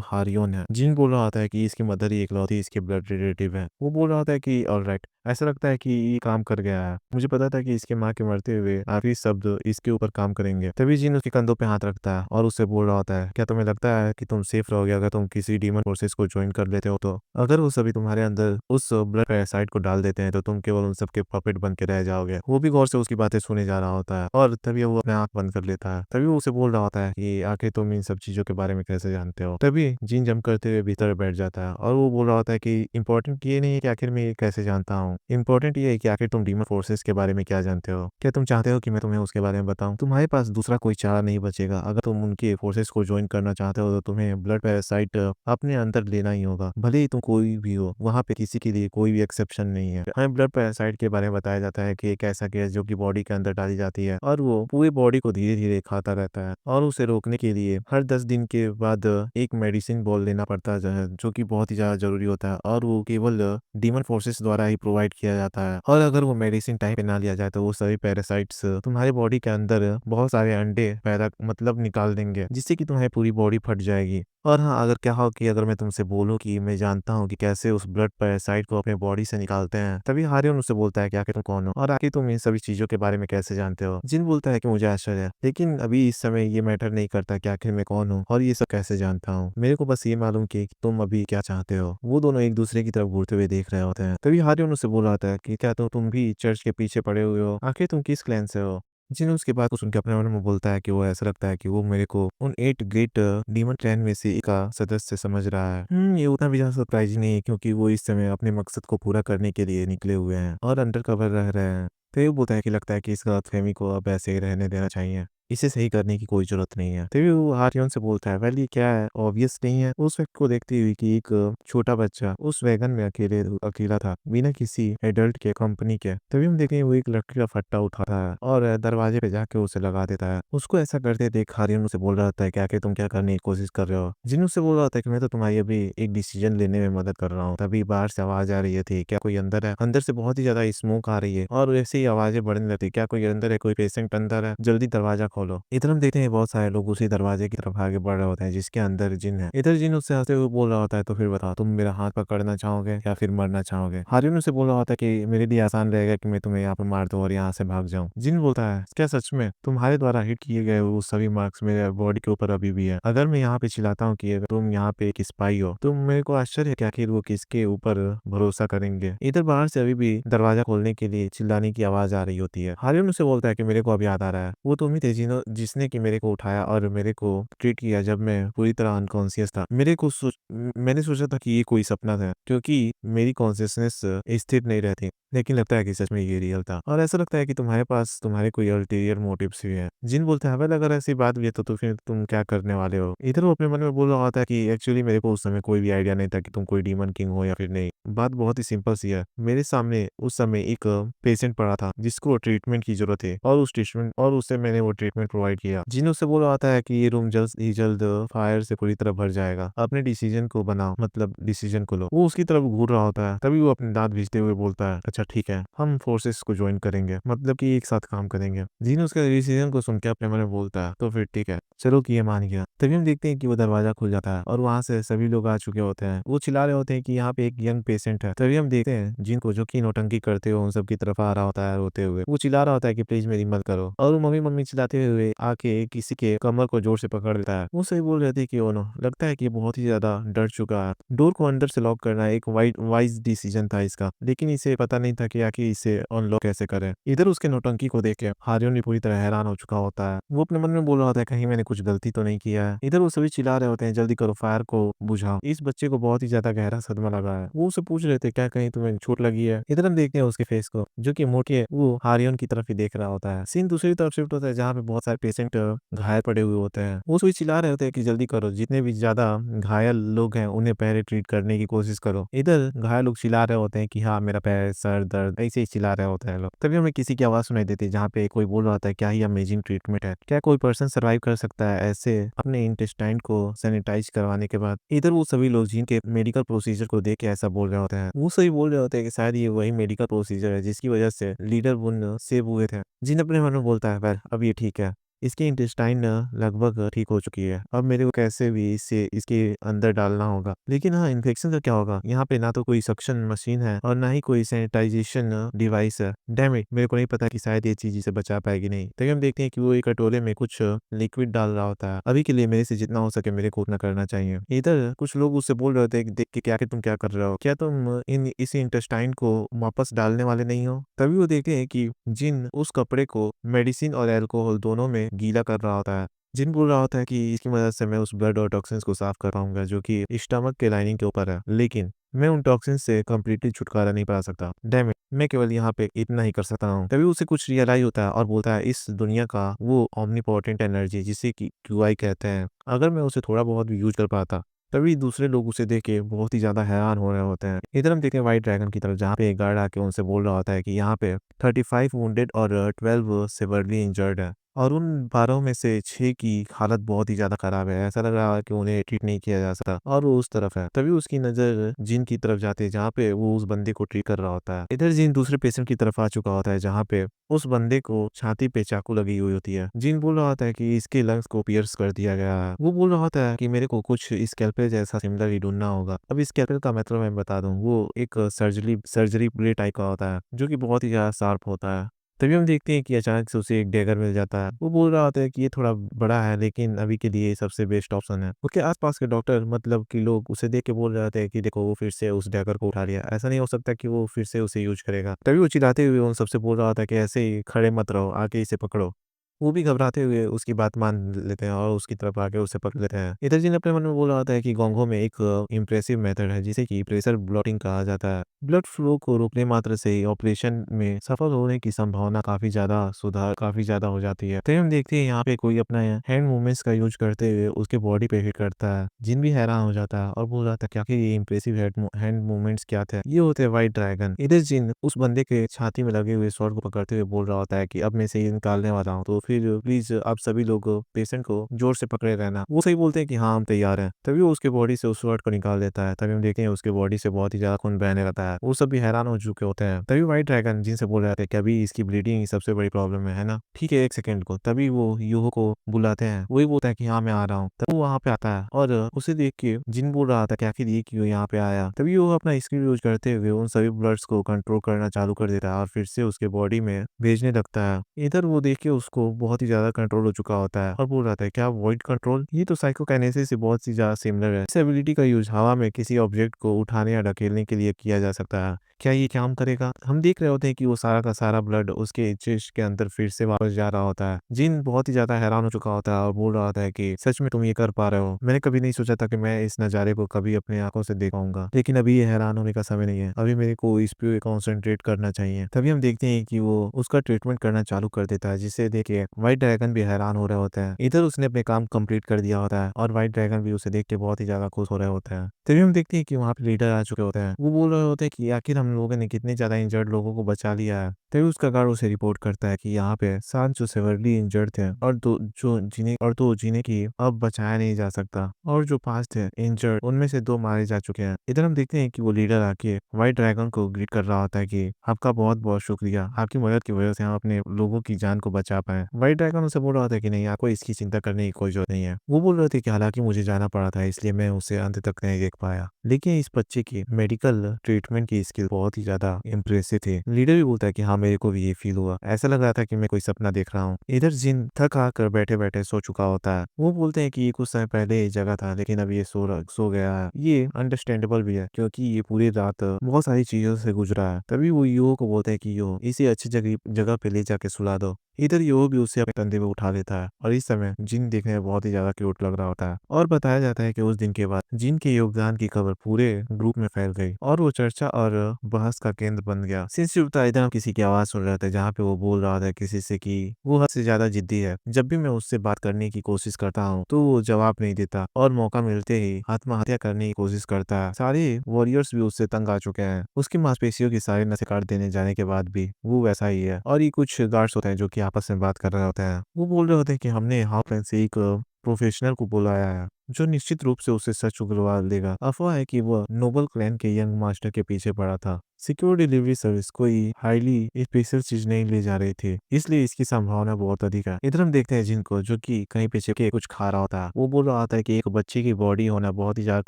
हारियोन है। जिन बोल रहा होता है कि इसकी मदर ही इकलौती इसके ब्लड रिलेटिव है। वो बोल रहा होता है कि ऑलराइट, ऐसा लगता है कि ये काम कर गया है। मुझे पता था कि इसके माँ के मरते हुए आखिरी शब्द इसके ऊपर काम करेंगे। तभी जिन उसके कंधों पे हाथ रखता है और उससे बोल रहा होता है, क्या तुम्हें लगता है कि तुम सेफ रहोगे अगर तुम किसी डीमन फोर्सेस को ज्वाइन कर लेते हो? तो अगर वो सभी तुम्हारे अंदर उस ब्लड पैरासाइट को डाल देते हैं तो तुम केवल उन सबके पपेट बन के रह जाओगे। वो भी गौर से उसकी बातें सुने जा रहा होता है और तभी वो अपने आंख बंद कर लेता है। तभी वो उसे बोल रहा होता है कि आखिर तुम इन सब चीजों के बारे में कैसे जानते हो? तभी जिन जंप करते हुए भीतर बैठ जाता है और वो बोल रहा होता है कि इंपॉर्टेंट ये नहीं है कि आखिर मैं ये कैसे जानता हूँ, इंपॉर्टेंट ये है कि आखिर तुम डीमन फोर्सेस के बारे में क्या जानते हो। क्या तुम चाहते हो कि मैं तुम्हें उसके बारे में बताऊं? तुम्हारे पास दूसरा कोई चारा नहीं बचेगा। अगर तुम उनके फोर्सेस को ज्वाइन करना चाहते हो तो तुम्हें ब्लड पैरासाइट अपने अंदर लेना ही होगा, भले ही तुम कोई भी हो। वहाँ पे किसी के लिए कोई भी एक्सेप्शन नहीं है। हमें ब्लड पैरासाइट के बारे में बताया जाता है कि एक ऐसा गैस जो कि बॉडी के अंदर डाली जाती है और वो पूरी बॉडी को धीरे धीरे खाता रहता है, और उसे रोकने के लिए हर 10 दिन के बाद एक मेडिसिन बॉल लेना पड़ता है, जो कि बहुत ही ज्यादा जरूरी होता है, और वो केवल डीमन फोर्सेस द्वारा ही प्रोवाइड किया जाता है। और अगर वो मेडिसिन टाइम पे ना लिया जाए तो वो सभी पैरासाइट्स तुम्हारी बॉडी के अंदर बहुत सारे अंडे पैदा मतलब निकाल देंगे, जिससे कि तुम्हारी पूरी बॉडी फट जाएगी। और हाँ, अगर क्या हो कि अगर मैं तुमसे बोलूं कि मैं जानता हूँ कि कैसे उस ब्लड पैरासाइट को अपने बॉडी से निकालते हैं, तभी हारियन उससे बोलता है कि आखिर तुम कौन हो और आखिर तुम इन सभी चीजों के बारे में कैसे जानते हो? जिन बोलता है कि मुझे आश्चर्य है, लेकिन अभी इस समय ये मैटर नहीं करता कि आखिर मैं कौन हूँ और ये सब कैसे जानता हूँ। मेरे को बस ये मालूम कि तुम अभी क्या चाहते हो। वो दोनों एक दूसरे की तरफ घूरते हुए देख रहे होते हैं। तभी हारियन उससे बोल रहा था कि क्या तो तुम भी चर्च के पीछे पड़े हुए हो? आखिर तुम किस क्लैन से हो? जिन उसके बाद को सुन के अपने मन में बोलता है कि वो ऐसा लगता है कि वो मेरे को उन 8 ग्रेट डीमन क्लैन में से एक का सदस्य समझ रहा है। ये उतना भी ज्यादा सरप्राइजिंग नहीं है, क्योंकि वो इस समय अपने मकसद को पूरा करने के लिए निकले हुए हैं और अंडर कवर रह रहे हैं। तो ये बोलता है कि लगता है कि इस गलतफहमी को अब ऐसे ही रहने देना चाहिए, इसे सही करने की कोई जरूरत नहीं है। तभी वो हारियन से बोलता है, वेल ये क्या है, ऑब्वियस नहीं है? उस व्यक्ति को देखते हुए कि एक छोटा बच्चा उस वैगन में अकेला था, बिना किसी एडल्ट के कंपनी के। तभी हम देखते हैं वो एक लकड़ी का फट्टा उठाता है और दरवाजे पे जाके उसे लगा देता है। उसको ऐसा करते देख हारियन उसे बोल रहा था कि आखिर तुम क्या करने की कोशिश कर रहे हो? जिन उससे बोल रहा था कि मैं तो तुम्हारी अभी एक डिसीजन लेने में मदद कर रहा हूँ। तभी बाहर से आवाज आ रही थी, क्या कोई अंदर है? अंदर से बहुत ही ज्यादा स्मोक आ रही है और वैसे ही आवाजें बढ़ने लगती, क्या कोई अंदर है? कोई पेशेंट अंदर है? जल्दी दरवाजा खोलो। इधर हम देखते हैं बहुत सारे लोग उसी दरवाजे की तरफ आगे बढ़ रहे होते हैं जिसके अंदर जिन है। इधर जिन उससे हंसते हुए बोल रहा होता है, तो फिर बताओ, तुम मेरा हाथ पकड़ना चाहोगे या फिर मरना चाहोगे? हारियन उसे बोल रहा होता है कि मेरे लिए आसान रहेगा कि मैं तुम्हें यहाँ पर मार दूं और यहाँ से भाग जाऊं। जिन बोलता है, क्या सच में तुम्हारे द्वारा हिट किए गए वो सभी मार्क्स मेरे बॉडी के ऊपर अभी भी है? अगर मैं यहाँ पे चिल्लाता हूँ कि अगर तुम यहाँ पे एक स्पाई हो, तो मेरे को आश्चर्य है कि आखिर वो किसके ऊपर भरोसा करेंगे। इधर बाहर से अभी भी दरवाजा खोलने के लिए चिल्लाने की आवाज आ रही होती है। हारियन उसे बोलता है कि मेरे को अब याद आ रहा है, वो तुम ही थे जिसने कि मेरे को उठाया और मेरे को ट्रीट किया जब मैं पूरी तरह अनकॉन्शियस था। मैंने सोचा था कि ये कोई सपना था, क्योंकि मेरी कॉन्शियसनेस स्थिर नहीं रहती। लेकिन लगता है कि सच में ये रियल था, और ऐसा लगता है कि तुम्हारे पास तुम्हारे कोई अल्टीरियर मोटिव्स भी हैं। जिन बोलता है, वेल अगर ऐसी बात भी है तो फिर तुम क्या करने वाले हो? इधर वो अपने मन में बोल रहा होता है कि एक्चुअली मेरे को उस समय कोई भी आइडिया नहीं था कि तुम कोई डीमन किंग हो या फिर नहीं। बात बहुत ही सिंपल सी है। मेरे सामने उस समय एक पेशेंट पड़ा था जिसको ट्रीटमेंट की जरूरत है, और उसे मैंने वो ट्रीटमेंट प्रोवाइड किया। जिन उससे बोल रहा होता है कि ये रूम जल्द ही जल्द फायर से पूरी तरह भर जाएगा, अपने डिसीजन को बनाओ, मतलब डिसीजन को लो। वो उसकी तरफ घूर रहा होता है, तभी वो अपने दांत भींचते हुए बोलता है, अच्छा ठीक है, हम फोर्सेस को ज्वाइन करेंगे, मतलब कि एक साथ काम करेंगे। जिन उसके डिसीजन को सुन के अपने मन में बोलता है, तो फिर ठीक है, चलो कि ये मान गया। तभी हम देखते हैं कि वो दरवाजा खुल जाता है और वहां से सभी लोग आ चुके होते हैं। वो चिल्ला रहे होते हैं कि यहाँ पे एक यंग पेशेंट है। तभी हम देखते हैं जिनको, जो कि नौटंकी करते हुए उन सब की तरफ आ रहा होता है रोते हुए। वो चिल्ला रहा होता है कि प्लीज मेरी मदद करो, और वो मम्मी मम्मी चिल्लाते हुए आके किसी के कमर को जोर से पकड़ लेता है। वो सही बोल रहे थे कि ओ नो, लगता है कि ये बहुत ही ज्यादा डर चुका है। डोर को अंदर से लॉक करना एक वाइज डिसीजन था इसका, लेकिन इसे पता नहीं था कि आखिर इसे अनलॉक कैसे करें। इधर उसके नौटंकी को देख के हारियों भी पूरी तरह हैरान हो चुका होता है। वो अपने मन में बोल रहा होता है, कहीं मैंने कुछ गलती तो नहीं किया है। इधर वो सभी चिल्ला रहे होते हैं, जल्दी करो, फायर को बुझाओ। इस बच्चे को बहुत ही ज्यादा गहरा सदमा लगा है। वो उससे पूछ रहे थे, क्या कहीं तुम्हें चोट लगी है? इधर हम देखते हैं उसके फेस को, जो कि मोटे वो हारियन की तरफ ही देख रहा होता है। सीन दूसरी तरफ शिफ्ट होता है, जहाँ पे बहुत सारे पेशेंट घायल पड़े हुए होते हैं। वो सभी चिल्ला रहे होते हैं कि जल्दी करो, जितने भी ज्यादा घायल लोग हैं उन्हें पहले ट्रीट करने की कोशिश करो। इधर घायल लोग चिल्ला रहे होते हैं कि हाँ मेरा पैर, सर दर्द, ऐसे ही चिल्ला रहे होते हैं लोग। तभी हमें किसी की आवाज सुनाई देती है, जहाँ पे कोई बोल रहा होता है, क्या ही अमेजिंग ट्रीटमेंट है, क्या कोई पर्सन सर्वाइव कर सकता है ऐसे अपने इंटेस्टाइन को सैनिटाइज करवाने के बाद? इधर वो सभी लोग जिनके मेडिकल प्रोसीजर को देख के ऐसा बोल रहे होते हैं, वो सही बोल रहे होते हैं कि शायद ये वही मेडिकल प्रोसीजर है जिसकी वजह से लीडर बुन सेव हुए थे। जिन अपने मन में बोलता है, वेल अब ये ठीक है, इसकी इंटेस्टाइन लगभग ठीक हो चुकी है, अब मेरे को कैसे भी इसे इसके अंदर डालना होगा। लेकिन हाँ, इन्फेक्शन का क्या होगा? यहाँ पे ना तो कोई सक्शन मशीन है और ना ही कोई सैनिटाइजेशन डिवाइस है। डैम इट, मेरे को नहीं पता कि शायद ये चीज इसे बचा पाएगी नहीं। तभी हम देखते हैं कि वो एक कटोरे में कुछ लिक्विड डाल रहा होता है। अभी के लिए मेरे से जितना हो सके मेरे को उतना करना चाहिए। इधर कुछ लोग उससे बोल रहे होते हैं कि देख के, क्या कि तुम क्या कर रहे हो, क्या तुम इस इंटेस्टाइन को वापस डालने वाले नहीं हो? तभी वो देखते हैं कि जिन उस कपड़े को मेडिसिन और अल्कोहल दोनों में गीला कर रहा होता है। जिन बोल रहा होता है कि इसकी मदद से मैं उस ब्लड और टॉक्सिन्स को साफ कर पाऊंगा जो कि स्टमक के लाइनिंग के ऊपर है, लेकिन मैं उन टॉक्सिन्स से कंप्लीटली छुटकारा नहीं पा सकता। डैम इट, मैं केवल यहाँ पे इतना ही कर सकता हूँ। तभी उसे कुछ रियलाइज होता है और बोलता है, इस दुनिया का वो ओमनीपोटेंट एनर्जी जिसे कि क्यूआई कहते हैं, अगर मैं उसे थोड़ा बहुत भी यूज कर पाता। तभी दूसरे लोग उसे देख के बहुत ही ज्यादा हैरान हो रहे होते हैं। इधर हम देखते हैं व्हाइट ड्रैगन की तरफ, जहाँ पे एक गार्ड आके उनसे बोल रहा होता है कि यहाँ पे 35 वुंडेड और 12 सिवियरली इंजर्ड है, और उन 12 में से 6 की हालत बहुत ही ज्यादा खराब है। ऐसा लग रहा है कि उन्हें ट्रीट नहीं किया जा सकता, और वो उस तरफ है। तभी उसकी नजर जिन की तरफ जाती है, जहाँ पे वो उस बंदे को ट्रीट कर रहा होता है। इधर जिन दूसरे पेशेंट की तरफ आ चुका होता है, जहाँ पे उस बंदे को छाती पे चाकू लगी हुई होती है। जिन बोल रहा होता है कि इसके लंग्स को पियर्स कर दिया गया है। वो बोल रहा होता है कि मेरे को कुछ स्कैल्पेल जैसा सिमिलर ही ढूंढना होगा। अब स्कैल्पेल का मतलब मैं बता दूं, वो एक सर्जरी ब्लेड टाइप का होता है, जो कि बहुत ही ज्यादा शार्प होता है। तभी हम देखते हैं कि अचानक से उसे एक डैगर मिल जाता है। वो बोल रहा होता है कि ये थोड़ा बड़ा है, लेकिन अभी के लिए ये सबसे बेस्ट ऑप्शन है। उसके आसपास के डॉक्टर, मतलब कि लोग, उसे देख के बोल रहे होते हैं कि देखो वो फिर से उस डैगर को उठा लिया, ऐसा नहीं हो सकता कि वो फिर से उसे यूज करेगा। तभी वो चिल्लाते हुए उन सबसे बोल रहा होता है कि ऐसे ही खड़े मत रहो, आके इसे पकड़ो। वो भी घबराते हुए उसकी बात मान लेते हैं और उसकी तरफ आके उसे पकड़ लेते हैं। इधर जिन अपने मन में बोल रहा होता है कि गोंगो में एक इम्प्रेसिव मेथड है जिसे कि प्रेशर ब्लॉटिंग कहा जाता है। ब्लड फ्लो को रोकने मात्र से ही ऑपरेशन में सफल होने की संभावना काफी ज्यादा हो जाती है। तो हम देखते हैं यहाँ पे कोई अपना हैंड मूवमेंट्स का यूज करते हुए उसके बॉडी पे हिट करता है। जिन भी हैरान हो जाता है और बोल रहा था, क्या कि ये इम्प्रेसिव हैंड मूवमेंट्स क्या थे? ये होते हैं व्हाइट ड्रैगन। इधर जिन उस बंदे के छाती में लगे हुए स्वॉर्ड को पकड़ते हुए बोल रहा होता है कि अब मैं इसे निकालने वाला हूँ, तो फिर प्लीज आप सभी लोग पेशेंट को जोर से पकड़े रहना। वो सही बोलते हैं कि हाँ हम तैयार हैं। तभी वो उसके बॉडी से उस स्वॉर्ड को निकाल देता है। तभी हम देखते हैं उसके बॉडी से बहुत ही ज्यादा खून बहने लगता है। वो सब भी हैरान हो चुके होते हैं। तभी व्हाइट ड्रैगन जिनसे बोल रहे थे कि अभी इसकी ब्लीडिंग सबसे बड़ी प्रॉब्लम है ना, ठीक है एक सेकंड को। तभी वो यूहो को बुलाते हैं। वही बोलता है कि हाँ मैं आ रहा हूँ। तब वो वहाँ पे आता है और उसे देख के जिन बोल रहा था कि आखिर ये क्यों यहाँ पे आया। तभी वो अपना स्किल यूज करते हुए उन सभी ब्लड्स को कंट्रोल करना चालू कर देता है और फिर से उसके बॉडी में भेजने लगता है। इधर वो देख के उसको बहुत ही ज्यादा कंट्रोल हो चुका होता है और बोल रहा था, क्या वॉइड कंट्रोल? ये तो साइकोकाइनेसिस से बहुत सी ज्यादा सिमिलर है। इस एबिलिटी का यूज हवा में किसी ऑब्जेक्ट को उठाने या ढकेलने के लिए किया जा सकता है। क्या ये काम करेगा? हम देख रहे होते हैं कि वो सारा का सारा ब्लड उसके चेस्ट के अंदर फिर से वापस जा रहा होता है। जिन बहुत ही ज़्यादा हैरान हो चुका होता है और बोल रहा होता है कि सच में तुम ये कर पा रहे हो। मैंने कभी नहीं सोचा था कि मैं इस नज़ारे को कभी अपनी आँखों से देख पाऊँगा। लेकिन अभी ये हैरान होने का समय नहीं है। अभी मेरे को इस पे कॉन्संट्रेट करना चाहिए। तभी हम देखते हैं कि वो उसका ट्रीटमेंट करना चालू कर देता है, जिसे देख के व्हाइट ड्रैगन भी हैरान हो रहे होते हैं। इधर उसने अपने काम कंप्लीट कर दिया होता है और व्हाइट ड्रैगन भी उसे देख के बहुत ही ज़्यादा खुश हो रहे होते हैं। तभी हम देखते हैं कि वहाँ पे लीडर आ चुके होते हैं। वो बोल रहे होते हैं कि आखिर हम लोगों ने कितने ज़्यादा इंजर्ड लोगों को बचा लिया है। तभी उसका गार्ड उसे रिपोर्ट करता है कि यहाँ पे 7 जो सेवरली इंजर्ड थे और 2 जिन्हें की अब बचाया नहीं जा सकता, और जो 5 थे इंजर्ड उनमें से 2 मारे जा चुके हैं। इधर हम देखते हैं कि वो लीडर आके व्हाइट ड्रैगन को ग्रीट कर रहा होता है कि आपका बहुत बहुत शुक्रिया, आपकी मदद की वजह से हम अपने लोगों की जान को बचा पाए। व्हाइट ड्रैगन उसे बोल रहा होता है कि नहीं, आपको इसकी चिंता करने की कोई जरूरत नहीं है। वो बोल रहे थे कि हालांकि मुझे जाना पड़ा था, इसलिए मैं उसे अंत तक नहीं देख पाया, लेकिन इस बच्चे की मेडिकल ट्रीटमेंट की स्किल बहुत ही ज्यादा इम्प्रेसिव थी। लीडर भी बोलता है कि हाँ, मेरे को भी ये फील हुआ, ऐसा लग रहा था कि मैं कोई सपना देख रहा हूँ। इधर जिन थक आकर बैठे बैठे सो चुका होता है। वो बोलते हैं कि ये कुछ समय पहले ये जगह था, लेकिन अब ये सो गया है। ये अंडरस्टैंडेबल भी है, क्योंकि ये पूरी रात बहुत सारी चीजों से गुजरा है। तभी वो यो को बोलता है कि यो इसे अच्छी जगह जगह पे ले जाके सुला दो। इधर यो भी उसे अपने कंधे पे उठा लेता है और इस समय जिन देखने में बहुत ही ज्यादा क्यूट लग रहा होता है। और बताया जाता है कि उस दिन के बाद जिन के योगदान की खबर पूरे ग्रुप में फैल गई और वो चर्चा और बहस का केंद्र बन गया। सिंस युक्ता इधर हम किसी की आवाज सुन रहे थे, जहाँ पे वो बोल रहा था किसी से कि वो हद से ज्यादा जिद्दी है। जब भी मैं उससे बात करने की कोशिश करता हूँ तो वो जवाब नहीं देता और मौका मिलते ही आत्महत्या करने की कोशिश करता है। सारे वॉरियर्स भी उससे तंग आ चुके हैं। उसकी मांसपेशियों की सारी नसें काट देने जाने के बाद भी वो वैसा ही है। और ये कुछ गार्ड्स होते हैं जो कि आपस में बात कर रहे होते हैं। वो बोल रहे होते हैं कि हमने हाउसलैंड से एक प्रोफेशनल को बुलाया है जो निश्चित रूप से उसे सच उगलवा देगा। अफवाह है कि वह नोबल क्लैन के यंग मास्टर के पीछे पड़ा था। सिक्योर डिलीवरी सर्विस कोई हाईली स्पेशल चीज नहीं ले जा रही थी, इसलिए इसकी संभावना बहुत अधिक है। इधर हम देखते हैं जिनको जो कि कहीं पे छिपके कुछ खा रहा होता है। वो बोल रहा होता है कि एक बच्चे की बॉडी होना बहुत ही ज्यादा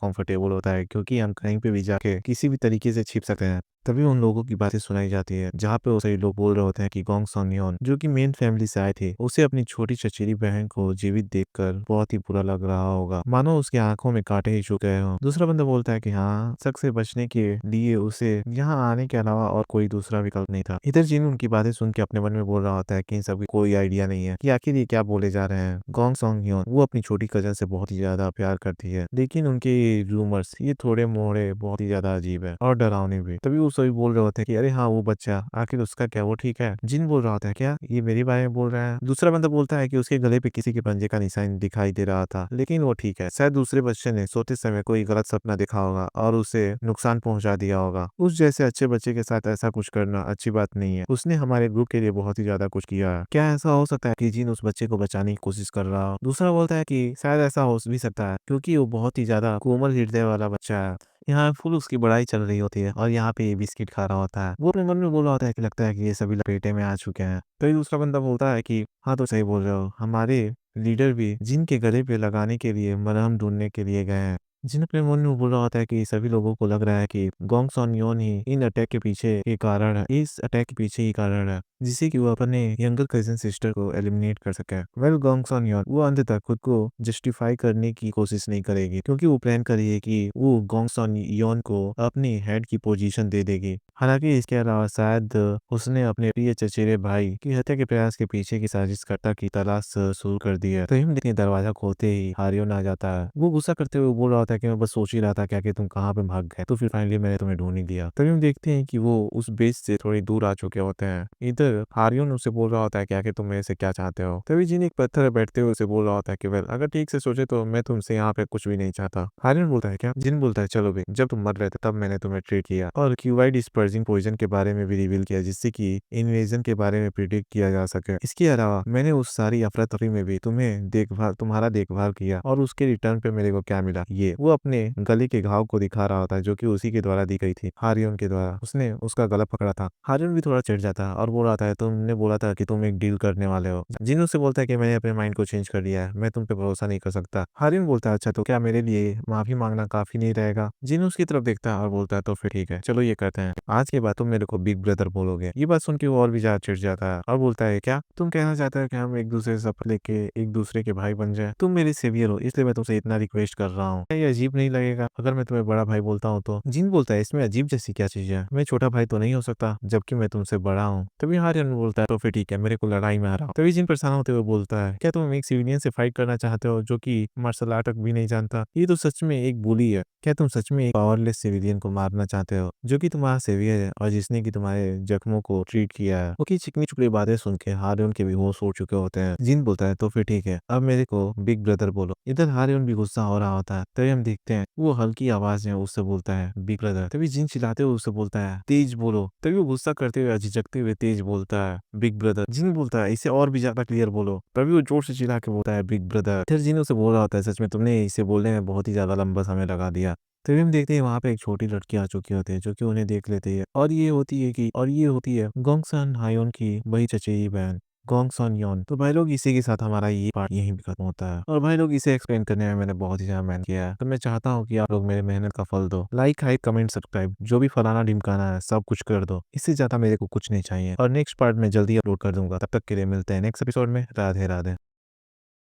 कंफर्टेबल होता है, क्योंकि हम कहीं पे भी जाके किसी भी तरीके से छिप सकते हैं। तभी उन लोगों की बातें सुनाई जाती है, जहाँ पे वो सही लोग बोल रहे होते हैं कि गोंग सॉन्ग जो कि मेन फैमिली से आए थे, उसे अपनी छोटी चचेरी बहन को जीवित देखकर बहुत ही बुरा लग रहा होगा, मानो उसकी आंखों में कांटे ही छुप गए हों। दूसरा बंदा बोलता है कि हाँ, शक से बचने के लिए उसे यहाँ आने के अलावा और कोई दूसरा विकल्प नहीं था। इधर जिन उनकी बातें सुन के अपने मन में बोल रहा होता है कि इन सबकी कोई आइडिया नहीं है कि आखिर ये क्या बोले जा रहे हैं। गोंग सॉन्ग वो अपनी छोटी कजन से बहुत ही ज्यादा प्यार करती है, लेकिन उनके रूमर्स ये थोड़े मोड़े बहुत ही ज्यादा अजीब है और डरावने भी। तभी वो सभी बोल रहे होते हैं कि अरे हाँ, वो बच्चा आखिर उसका क्या, वो ठीक है। जिन बोल रहा होता है क्या ये मेरे बारे में बोल रहा है। दूसरा बंदा बोलता है कि उसके गले पे किसी के पंजे का निशान दिखाई दे रहा था, लेकिन वो ठीक है। शायद दूसरे बच्चे ने सोते समय कोई गलत सपना देखा होगा और उसे नुकसान पहुंचा दिया होगा। उस जैसे अच्छे बच्चे के साथ ऐसा कुछ करना अच्छी बात नहीं है। उसने हमारे ग्रुप के लिए बहुत ही ज्यादा कुछ किया है। क्या ऐसा हो सकता है कि जिन उस बच्चे को बचाने की कोशिश कर रहा हो? दूसरा बोलता है कि शायद ऐसा हो भी सकता है, क्योंकि वो बहुत ही ज्यादा कोमल हृदय वाला बच्चा है। यहाँ फुल उसकी बड़ाई चल रही होती है और यहाँ पे ये बिस्किट खा रहा होता है। वो अपने मन में बोल रहा होता है कि लगता है कि ये सभी लपेटे में आ चुके हैं। तो ये दूसरा बंदा बोलता है कि हाँ, तो सही बोल रहे हो, हमारे लीडर भी जिन के गले पे लगाने के लिए मरहम ढूंढने के लिए गए हैं। जिन अपने मन में बोल रहा होता है कि सभी लोगों को लग रहा है कि गोंग सॉन योन ही इन अटैक के पीछे के कारण है, इस अटैक के पीछे ही कारण है, जिससे कि वो अपने यंगर कजिन सिस्टर को एलिमिनेट कर सके। वेल, गोंग सॉन योन वो अंत तक खुद को जस्टिफाई करने की कोशिश नहीं करेगी, क्योंकि वो प्लान कर रही है कि वो गोंग सॉन योन को अपनी हेड की पोजीशन दे देगी। हालांकि इसके अलावा शायद उसने अपने प्रिय चचेरे भाई की हत्या के प्रयास के पीछे की साजिशकर्ता की तलाश शुरू कर दी है। तो हम देखते दरवाजा खोलते ही हारियोन आ जाता है। वो गुस्सा करते हुए बोल रहा होता है कि मैं बस सोच ही रहा था क्या कि तुम कहाँ पे भाग गए, तो फिर फाइनली मैंने तुम्हें ढूंढ ही लिया। तभी हम देखते हैं कि वो उस बेस से थोड़ी दूर आ चुके होते हैं। इधर हारियोन उसे बोल रहा होता है क्या कि तुम मेरे से क्या चाहते हो। तभी जिन एक पत्थर पर बैठते हुए उसे बोल रहा होता है कि वेल, अगर ठीक से सोचे तो मैं तुमसे यहाँ पे कुछ भी नहीं चाहता। हारियोन बोलता है क्या? जिन बोलता है चलो भी, जब तुम मर रहे थे तब मैंने तुम्हें ट्रीट किया और क्यूबाइड डिस्पर्जिंग पॉइजन के बारे में भी रिवील किया, जिससे कि इन्वेजन के बारे में प्रिडिक्ट किया जा सके। इसके अलावा मैंने उस सारी अफरा तफरी में भी तुम्हारा देखभाल किया और उसके रिटर्न पे मेरे को क्या मिला। ये वो अपने गले के घाव को दिखा रहा होता है, जो कि उसी के द्वारा दी गई थी, हारियोन के द्वारा। उसने उसका गला पकड़ा था। हारियोन भी थोड़ा चिढ़ जाता है और बोल रहा था तुमने बोला था कि तुम एक डील करने वाले हो। जिन उससे बोलता है कि मैंने अपने माइंड को चेंज कर लिया है, मैं तुम पे भरोसा नहीं कर सकता। हारियोन बोलता है अच्छा, तो क्या मेरे लिए माफी मांगना काफी नहीं रहेगा? जिन उसकी तरफ देखता है और बोलता है तो फिर ठीक है, चलो ये करते हैं, आज के बाद तुम मेरे को बिग ब्रदर बोलोगे। ये बात सुन के वो और भी ज्यादा चिढ़ जाता है और बोलता है क्या तुम कहना चाहते हो कि हम एक दूसरे से शपथ लेके एक दूसरे के भाई बन जाए? तुम मेरे सेवियर हो, इसलिए मैं तुमसे इतना रिक्वेस्ट कर रहा हूँ, ये अजीब नहीं लगेगा अगर मैं तुम्हें बड़ा भाई बोलता हूँ तो? जिन बोलता है इसमें अजीब जैसी क्या चीज है, मैं छोटा भाई तो नहीं हो सकता जबकि मैं तुमसे बड़ा हूँ। तभी हारियन बोलता है तो फिर ठीक है, मेरे को लड़ाई में आ रहा हूँ। तभी जिन परेशान होते हुए बोलता है क्या तुम एक सिविलियन से फाइट करना चाहते हो जो कि मार्शल आर्ट भी नहीं जानता? ये तो सच में एक बुली है। क्या तुम सच में एक पावरलेस सिविलियन को मारना चाहते हो जो कि तुम्हारा सेवियर है और जिसने कि तुम्हारे जख्मों को ट्रीट किया है? वो की चिकनी चुपड़ी बातें सुन के हारियन के बेहोश हो चुके होते हैं। जिन बोलता है तो फिर ठीक है, अब मेरे को बिग ब्रदर बोलो। इधर हारियन भी गुस्सा हो रहा होता है। तभी हम देखते हैं वो हल्की आवाज में उससे बोलता है बिग ब्रदर। तभी जिन चिल्लाते हुए उससे बोलता है तेज बोलो। तभी वो गुस्सा करते हुए झिझकते हुए तेज बोलता है बिग ब्रदर। जिन बोलता है इसे और भी ज्यादा क्लियर बोलो। तभी वो जोर से चिल्ला के बोलता है बिग ब्रदर। फिर जिन उसे बोल रहा होता है सच में तुमने इसे बोलने में बहुत ही ज्यादा लंबा समय लगा दिया। तभी हम देखते हैं वहां पे एक छोटी लड़की आ चुकी होती है जो कि उन्हें देख लेती है और ये होती है गोंगसन हायोन की वही चचेरी बहन गोंगसन योन। तो भाई लोग इसी के साथ हमारा ये पार्ट यहीं पे खत्म होता है। और भाई लोग इसे एक्सप्लेन करने में मैंने बहुत ही ज्यादा मेहनत किया है, तो मैं चाहता हूँ कि आप लोग मेरे मेहनत का फल दो। लाइक हाइक कमेंट सब्सक्राइब जो भी फलाना ढिमकाना है सब कुछ कर दो। इससे ज्यादा मेरे को कुछ नहीं चाहिए और नेक्स्ट पार्ट में जल्दी अपलोड कर दूंगा। तब तक के लिए मिलते हैं नेक्स्ट एपिसोड में। राधे राधे।